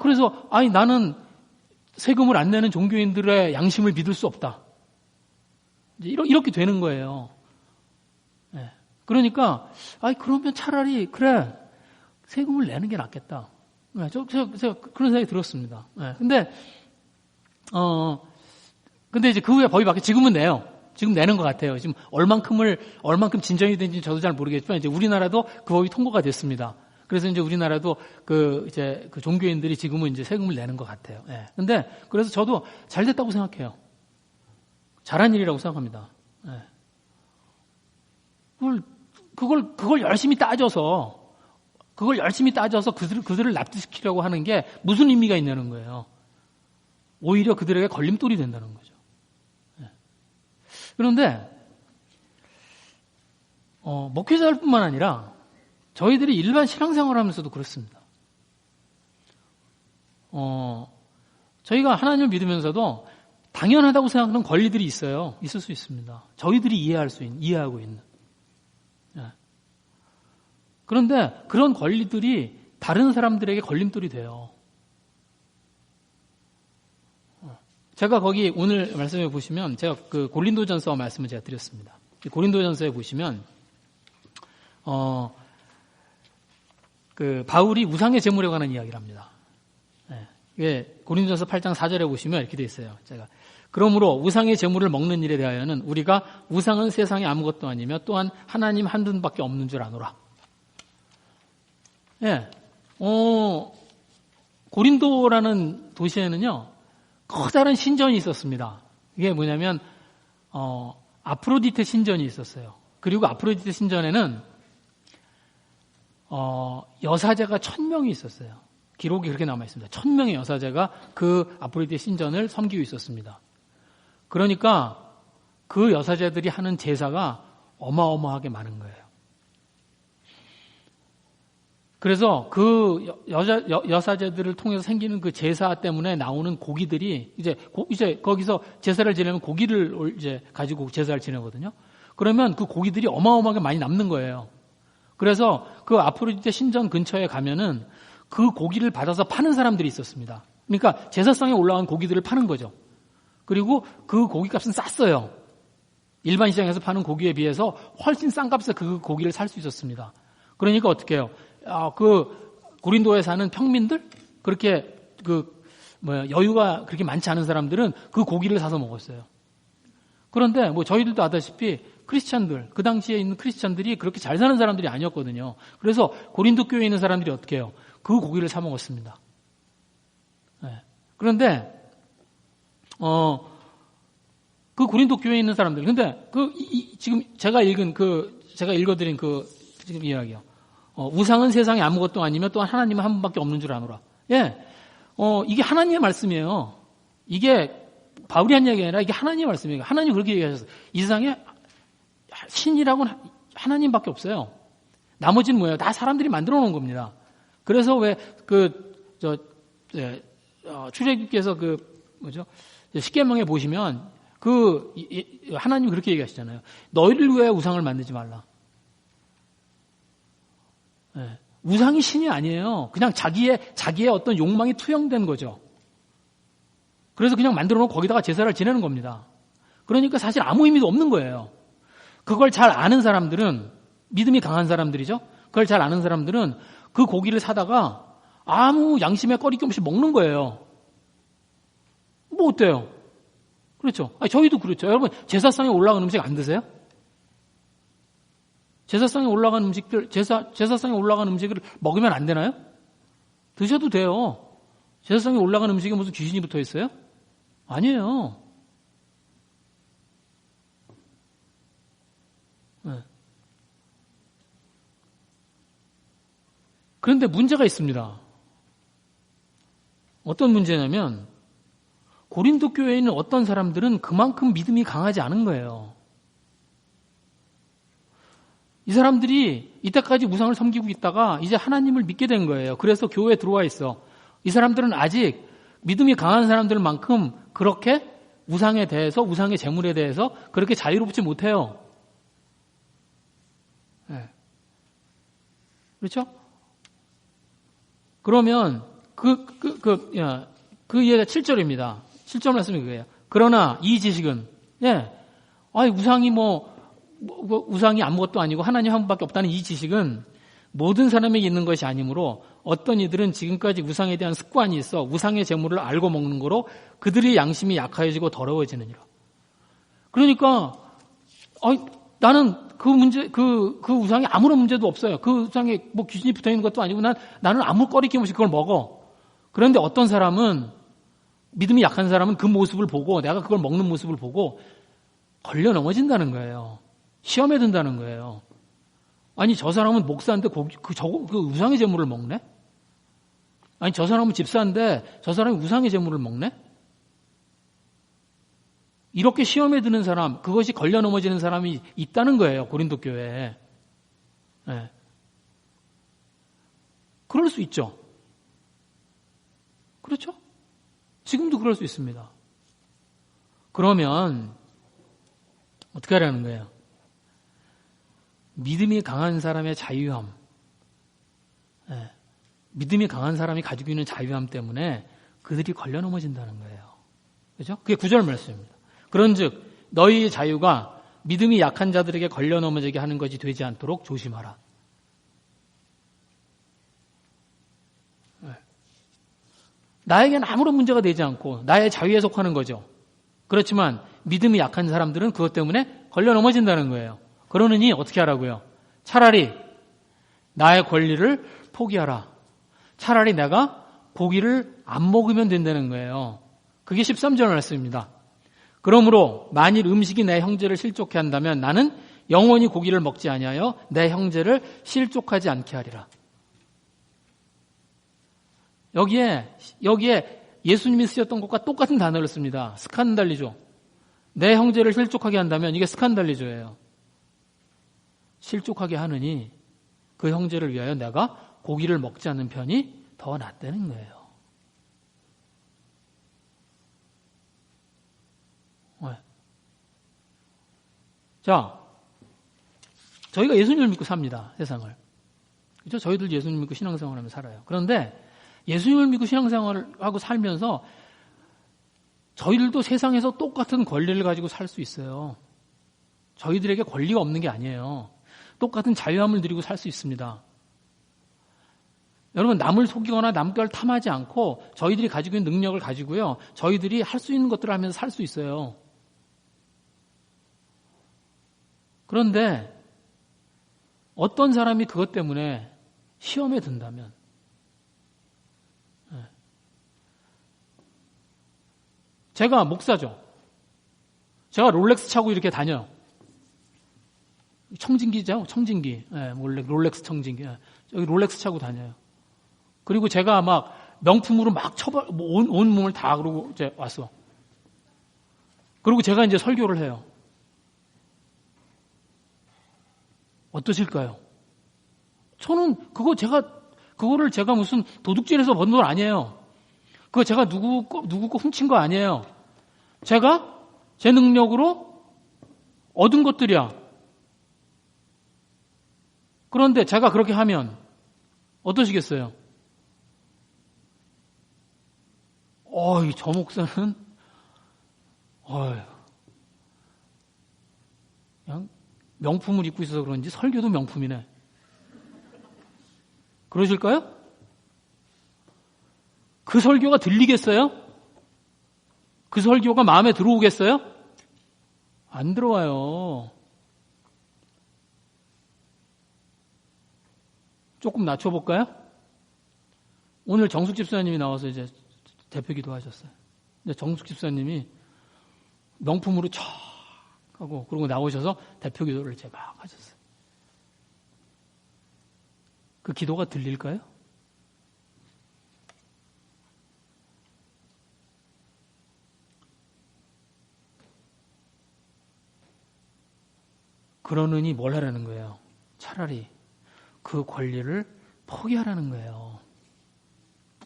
그래서 나는 세금을 안 내는 종교인들의 양심을 믿을 수 없다. 이렇게 되는 거예요. 네. 그러니까 그러면 차라리 그래 세금을 내는 게 낫겠다. 네, 제가 그런 생각이 들었습니다. 네. 근데 이제 그 후에 법이 바뀌어 지금은 내요. 지금 내는 것 같아요. 지금 얼만큼 진전이 된지 저도 잘 모르겠지만 이제 우리나라도 그 법이 통과가 됐습니다. 그래서 이제 우리나라도 그 종교인들이 지금은 이제 세금을 내는 것 같아요. 예. 근데 그래서 저도 잘 됐다고 생각해요. 잘한 일이라고 생각합니다. 예. 그걸 열심히 따져서 그들을 납득시키려고 하는 게 무슨 의미가 있냐는 거예요. 오히려 그들에게 걸림돌이 된다는 거죠. 예. 그런데 목회자뿐만 아니라 저희들이 일반 신앙생활을 하면서도 그렇습니다. 저희가 하나님을 믿으면서도 당연하다고 생각하는 권리들이 있을 수 있습니다. 저희들이 이해하고 있는. 예. 그런데 그런 권리들이 다른 사람들에게 걸림돌이 돼요. 제가 거기 오늘 말씀해 보시면 제가 그 고린도전서 말씀을 제가 드렸습니다. 고린도전서에 보시면 바울이 우상의 제물에 관한 이야기를 합니다. 이게 고린도전서 8장 4절에 보시면 이렇게 돼 있어요. 그러므로 우상의 제물을 먹는 일에 대하여는 우리가 우상은 세상에 아무것도 아니며 또한 하나님 한 분밖에 없는 줄 아노라. 고린도라는 도시에는요, 커다란 신전이 있었습니다. 이게 뭐냐면, 아프로디테 신전이 있었어요. 그리고 아프로디테 신전에는, 여사제가 1000명이 있었어요. 기록이 그렇게 남아 있습니다. 1000명의 여사제가 그 아프로디테 신전을 섬기고 있었습니다. 그러니까 그 여사제들이 하는 제사가 어마어마하게 많은 거예요. 그래서 그 여사제들을 통해서 생기는 그 제사 때문에 나오는 고기들이 이제 거기서 제사를 지내면 고기를 이제 가지고 제사를 지내거든요. 그러면 그 고기들이 어마어마하게 많이 남는 거예요. 그래서 그 아프로디테 신전 근처에 가면은 그 고기를 받아서 파는 사람들이 있었습니다. 그러니까 제사상에 올라간 고기들을 파는 거죠. 그리고 그 고기값은 쌌어요. 일반 시장에서 파는 고기에 비해서 훨씬 싼 값에 그 고기를 살 수 있었습니다. 그러니까 어떻게 해요? 그 고린도에 사는 평민들, 그렇게 여유가 그렇게 많지 않은 사람들은 그 고기를 사서 먹었어요. 그런데 저희들도 아다시피 크리스찬들, 그 당시에 있는 크리스찬들이 그렇게 잘 사는 사람들이 아니었거든요. 그래서 고린도 교회에 있는 사람들이 어떻게 해요? 그 고기를 사 먹었습니다. 그런데 그 고린도 교회에 있는 사람들, 근데 지금 제가 읽어드린 지금 이야기요. 우상은 세상에 아무것도 아니며 또한 하나님은 한 분밖에 없는 줄 아노라. 이게 하나님의 말씀이에요. 이게 바울이 한 얘기가 아니라 이게 하나님의 말씀이에요. 하나님 그렇게 얘기하셨어요. 이 세상에 신이라고는 하나님밖에 없어요. 나머지는 뭐예요? 다 사람들이 만들어 놓은 겁니다. 그래서 출애굽기에서 십계명에 보시면 하나님이 그렇게 얘기하시잖아요. 너희를 위해 우상을 만들지 말라. 우상이 신이 아니에요. 그냥 자기의 어떤 욕망이 투영된 거죠. 그래서 그냥 만들어 놓고 거기다가 제사를 지내는 겁니다. 그러니까 사실 아무 의미도 없는 거예요. 그걸 잘 아는 사람들은, 믿음이 강한 사람들이죠. 그걸 잘 아는 사람들은 그 고기를 사다가 아무 양심에 꺼리낌 없이 먹는 거예요. 뭐 어때요? 그렇죠. 저희도 그렇죠. 여러분, 제사상에 올라간 음식 안 드세요? 제사상에 올라간 음식을 먹으면 안 되나요? 드셔도 돼요. 제사상에 올라간 음식에 무슨 귀신이 붙어 있어요? 아니에요. 그런데 문제가 있습니다. 어떤 문제냐면 고린도 교회에 있는 어떤 사람들은 그만큼 믿음이 강하지 않은 거예요. 이 사람들이 이때까지 우상을 섬기고 있다가 이제 하나님을 믿게 된 거예요. 그래서 교회에 들어와 있어. 이 사람들은 아직 믿음이 강한 사람들만큼 그렇게 우상에 대해서, 우상의 재물에 대해서 그렇게 자유롭지 못해요. 그렇죠? 그러면 이해가 7절입니다. 7절 말씀이 그거예요. 그러나 이 지식은 우상이 우상이 아무것도 아니고 하나님 한 분밖에 없다는 이 지식은 모든 사람에게 있는 것이 아니므로 어떤 이들은 지금까지 우상에 대한 습관이 있어 우상의 재물을 알고 먹는 거로 그들의 양심이 약해지고 더러워지느니라. 그러니까 나는 그 우상에 아무런 문제도 없어요. 그 우상에 귀신이 붙어 있는 것도 아니고 나는 아무 꺼리낌 없이 그걸 먹어. 그런데 어떤 사람은, 믿음이 약한 사람은 그 모습을 보고, 내가 그걸 먹는 모습을 보고 걸려 넘어진다는 거예요. 시험에 든다는 거예요. 아니, 저 사람은 목사인데 그 우상의 제물을 먹네? 아니, 저 사람은 집사인데 저 사람이 우상의 제물을 먹네? 이렇게 시험에 드는 사람, 그것이 걸려 넘어지는 사람이 있다는 거예요. 고린도 교회에. 그럴 수 있죠. 그렇죠? 지금도 그럴 수 있습니다. 그러면 어떻게 하라는 거예요? 믿음이 강한 사람의 자유함, 믿음이 강한 사람이 가지고 있는 자유함 때문에 그들이 걸려 넘어진다는 거예요. 그렇죠? 그게 9절 말씀입니다. 그런즉 너희의 자유가 믿음이 약한 자들에게 걸려 넘어지게 하는 것이 되지 않도록 조심하라. 나에게는 아무런 문제가 되지 않고 나의 자유에 속하는 거죠. 그렇지만 믿음이 약한 사람들은 그것 때문에 걸려 넘어진다는 거예요. 그러느니 어떻게 하라고요? 차라리 나의 권리를 포기하라. 차라리 내가 고기를 안 먹으면 된다는 거예요. 그게 13절 말씀입니다. 그러므로 만일 음식이 내 형제를 실족해 한다면 나는 영원히 고기를 먹지 아니하여 내 형제를 실족하지 않게 하리라. 여기에 예수님이 쓰셨던 것과 똑같은 단어를 씁니다. 스칸달리조. 내 형제를 실족하게 한다면 이게 스칸달리조예요. 실족하게 하느니 그 형제를 위하여 내가 고기를 먹지 않는 편이 더 낫다는 거예요. 자, 저희가 예수님을 믿고 삽니다. 세상을. 그렇죠? 저희들 예수님 믿고 신앙생활하며 살아요. 그런데 예수님을 믿고 신앙생활을 하고 살면서 저희들도 세상에서 똑같은 권리를 가지고 살 수 있어요. 저희들에게 권리가 없는 게 아니에요. 똑같은 자유함을 누리고 살 수 있습니다. 여러분, 남을 속이거나 남걸 탐하지 않고 저희들이 가지고 있는 능력을 가지고요. 저희들이 할 수 있는 것들을 하면서 살 수 있어요. 그런데 어떤 사람이 그것 때문에 시험에 든다면 제가 목사죠. 제가 롤렉스 차고 이렇게 다녀요. 청진기죠? 청진기. 롤렉스 청진기. 여기 롤렉스 차고 다녀요. 그리고 제가 막 명품으로 막 온 몸을 다 그러고 이제 왔어. 그리고 제가 이제 설교를 해요. 어떠실까요? 저는 그거를 제가 무슨 도둑질해서 번 돈 아니에요. 그거 제가 누구 거 훔친 거 아니에요. 제가 제 능력으로 얻은 것들이야. 그런데 제가 그렇게 하면 어떠시겠어요? 저 목사는 그냥 명품을 입고 있어서 그런지 설교도 명품이네. 그러실까요? 그 설교가 들리겠어요? 그 설교가 마음에 들어오겠어요? 안 들어와요. 조금 낮춰볼까요? 오늘 정숙 집사님이 나와서 이제 대표 기도하셨어요. 근데 정숙 집사님이 명품으로 촥 하고 그러고 나오셔서 대표 기도를 이제 막 하셨어요. 그 기도가 들릴까요? 그러느니 뭘 하라는 거예요? 차라리 그 권리를 포기하라는 거예요.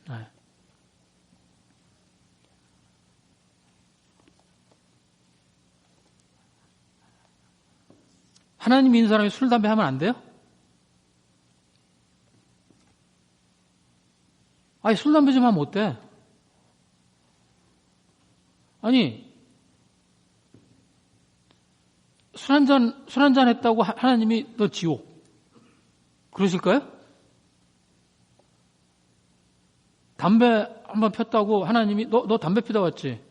네. 하나님 믿는 사람이 술, 담배 하면 안 돼요? 아니, 술, 담배 좀 하면 어때? 아니, 술 한잔 했다고 하나님이 너 지옥. 그러실까요? 담배 한번 폈다고 하나님이 너 담배 피다 왔지?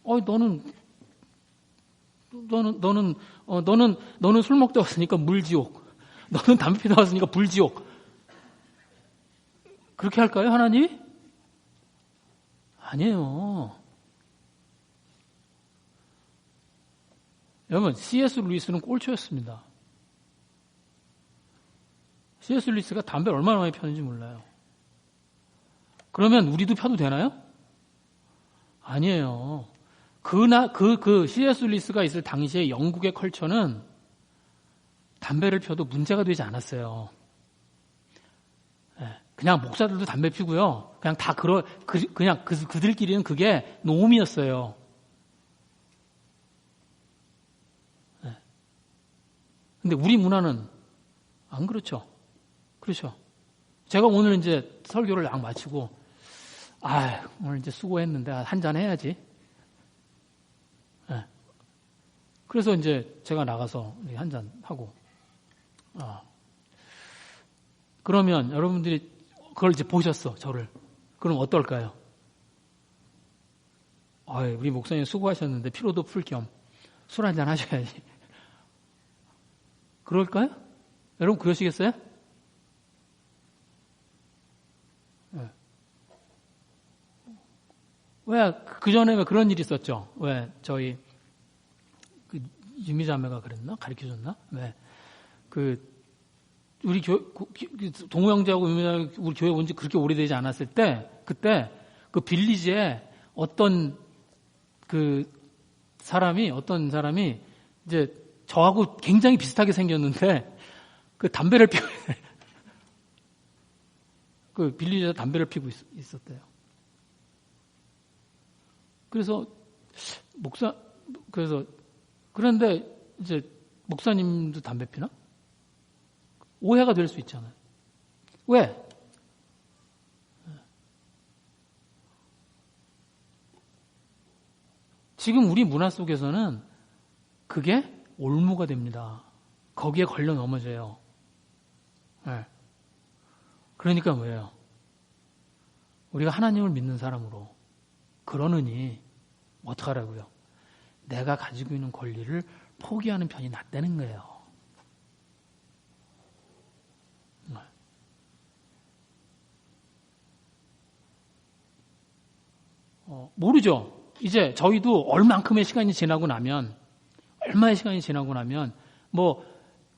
너는 술 먹다 왔으니까 물지옥. 너는 담배 피다 왔으니까 불지옥. 그렇게 할까요, 하나님이? 아니에요. 여러분, C.S. 루이스는 꼴초였습니다. C.S. 루이스가 담배를 얼마나 많이 폈는지 몰라요. 그러면 우리도 펴도 되나요? 아니에요. 그 C.S. 루이스가 있을 당시에 영국의 컬처는 담배를 펴도 문제가 되지 않았어요. 그냥 목사들도 담배 피고요. 그냥 다 그냥 그들끼리는 그게 노음이었어요. 근데 우리 문화는 안 그렇죠. 그렇죠. 제가 오늘 이제 설교를 약 마치고, 오늘 이제 수고했는데 한잔 해야지. 그래서 이제 제가 나가서 한잔 하고, 그러면 여러분들이 그걸 이제 보셨어, 저를. 그럼 어떨까요? 우리 목사님 수고하셨는데 피로도 풀 겸 술 한잔 하셔야지. 그럴까요? 여러분 그러시겠어요? 네. 왜 그전에 왜 그런 일이 있었죠? 왜 저희 그 유미자매가 그랬나? 가르쳐줬나? 왜 우리 동호 형제하고 유미자매 우리 교회 온 지 그렇게 오래되지 않았을 때 그때 그 빌리지에 어떤 사람이 이제 저하고 굉장히 비슷하게 생겼는데 그 담배를 피고 그 빌리지에서 담배를 피고 있었대요. 그런데 이제 목사님도 담배 피나? 오해가 될 수 있잖아요. 왜? 지금 우리 문화 속에서는 그게 올무가 됩니다. 거기에 걸려 넘어져요. 네. 그러니까 뭐예요? 우리가 하나님을 믿는 사람으로 그러느니 어떡하라고요? 내가 가지고 있는 권리를 포기하는 편이 낫다는 거예요. 모르죠. 이제 저희도 얼만큼의 시간이 지나고 나면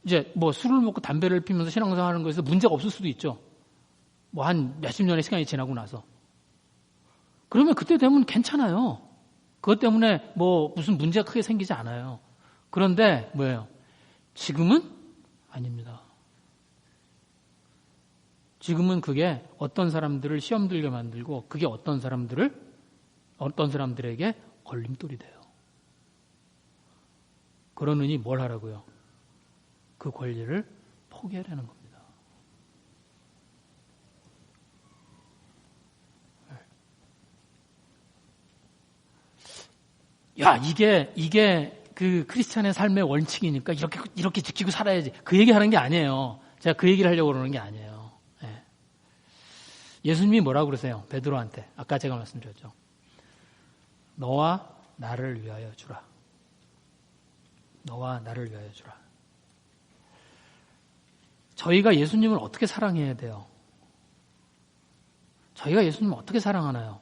이제 술을 먹고 담배를 피면서 신앙생활하는 것에서 문제가 없을 수도 있죠. 한 몇십 년의 시간이 지나고 나서. 그러면 그때 되면 괜찮아요. 그것 때문에 무슨 문제가 크게 생기지 않아요. 그런데 뭐예요? 지금은 아닙니다. 지금은 그게 어떤 사람들을 시험 들게 만들고 그게 어떤 사람들에게 걸림돌이 돼요. 그러느니 뭘 하라고요? 그 권리를 포기하라는 겁니다. 이게 그 크리스찬의 삶의 원칙이니까 이렇게 지키고 살아야지. 그 얘기 하는 게 아니에요. 제가 그 얘기를 하려고 그러는 게 아니에요. 예수님이 뭐라고 그러세요? 베드로한테. 아까 제가 말씀드렸죠. 너와 나를 위하여 주라. 너와 나를 위하여 주라. 저희가 예수님을 어떻게 사랑해야 돼요? 저희가 예수님을 어떻게 사랑하나요?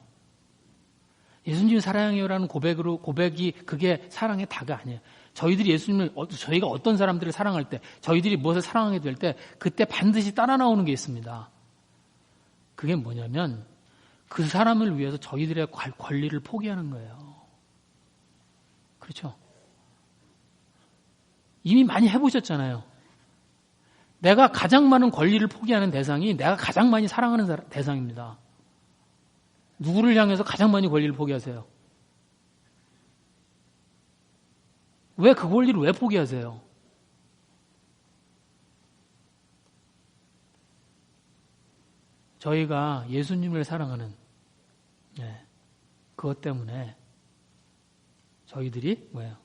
예수님 사랑해요라는 고백이 그게 사랑의 다가 아니에요. 저희가 어떤 사람들을 사랑할 때, 저희들이 무엇을 사랑하게 될 때, 그때 반드시 따라 나오는 게 있습니다. 그게 뭐냐면, 그 사람을 위해서 저희들의 권리를 포기하는 거예요. 그렇죠? 이미 많이 해보셨잖아요. 내가 가장 많은 권리를 포기하는 대상이 내가 가장 많이 사랑하는 대상입니다. 누구를 향해서 가장 많이 권리를 포기하세요? 왜 그 권리를 왜 포기하세요? 저희가 예수님을 사랑하는 그것 때문에 저희들이 뭐예요?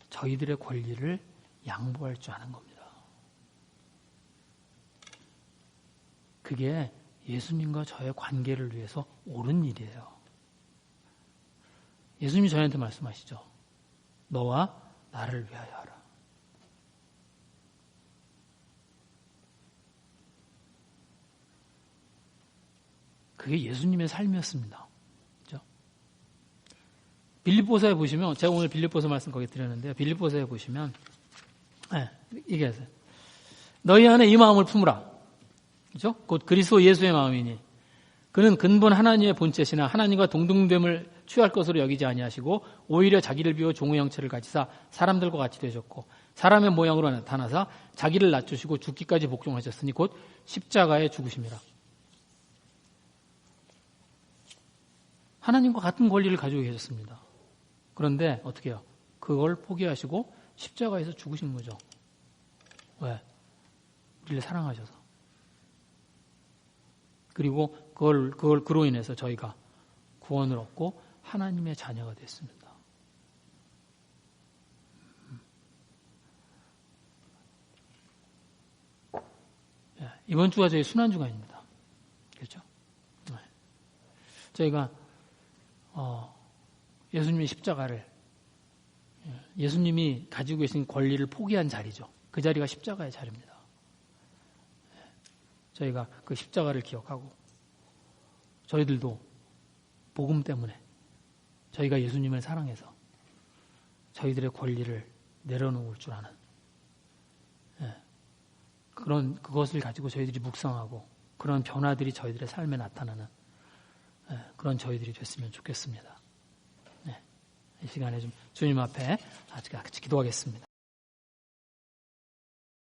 저희들의 권리를 양보할 줄 아는 겁니다. 그게 예수님과 저의 관계를 위해서 옳은 일이에요. 예수님이 저희한테 말씀하시죠. 너와 나를 위하여 하라. 그게 예수님의 삶이었습니다. 그렇죠? 빌립보서에 보시면, 제가 오늘 빌립보서 말씀 거기 드렸는데요. 빌립보서에 보시면 얘기하세요. 너희 안에 이 마음을 품으라. 그렇죠? 곧 그리스도 예수의 마음이니 그는 근본 하나님의 본체시나 하나님과 동등됨을 취할 것으로 여기지 아니하시고 오히려 자기를 비워 종의 형체를 가지사 사람들과 같이 되셨고 사람의 모양으로 나타나사 자기를 낮추시고 죽기까지 복종하셨으니 곧 십자가에 죽으심이라. 하나님과 같은 권리를 가지고 계셨습니다. 그런데 어떻게 해요? 그걸 포기하시고 십자가에서 죽으신 거죠. 왜? 우리를 사랑하셔서. 그리고 그걸 그로 인해서 저희가 구원을 얻고 하나님의 자녀가 됐습니다. 이번 주가 저희 순환주간입니다. 그렇죠? 저희가 예수님의 십자가를, 예수님이 가지고 계신 권리를 포기한 자리죠. 그 자리가 십자가의 자리입니다. 저희가 그 십자가를 기억하고 저희들도 복음 때문에 저희가 예수님을 사랑해서 저희들의 권리를 내려놓을 줄 아는 그것을 가지고 저희들이 묵상하고 그런 변화들이 저희들의 삶에 나타나는 그런 저희들이 됐으면 좋겠습니다. 이 시간에 좀 주님 앞에 같이 기도하겠습니다.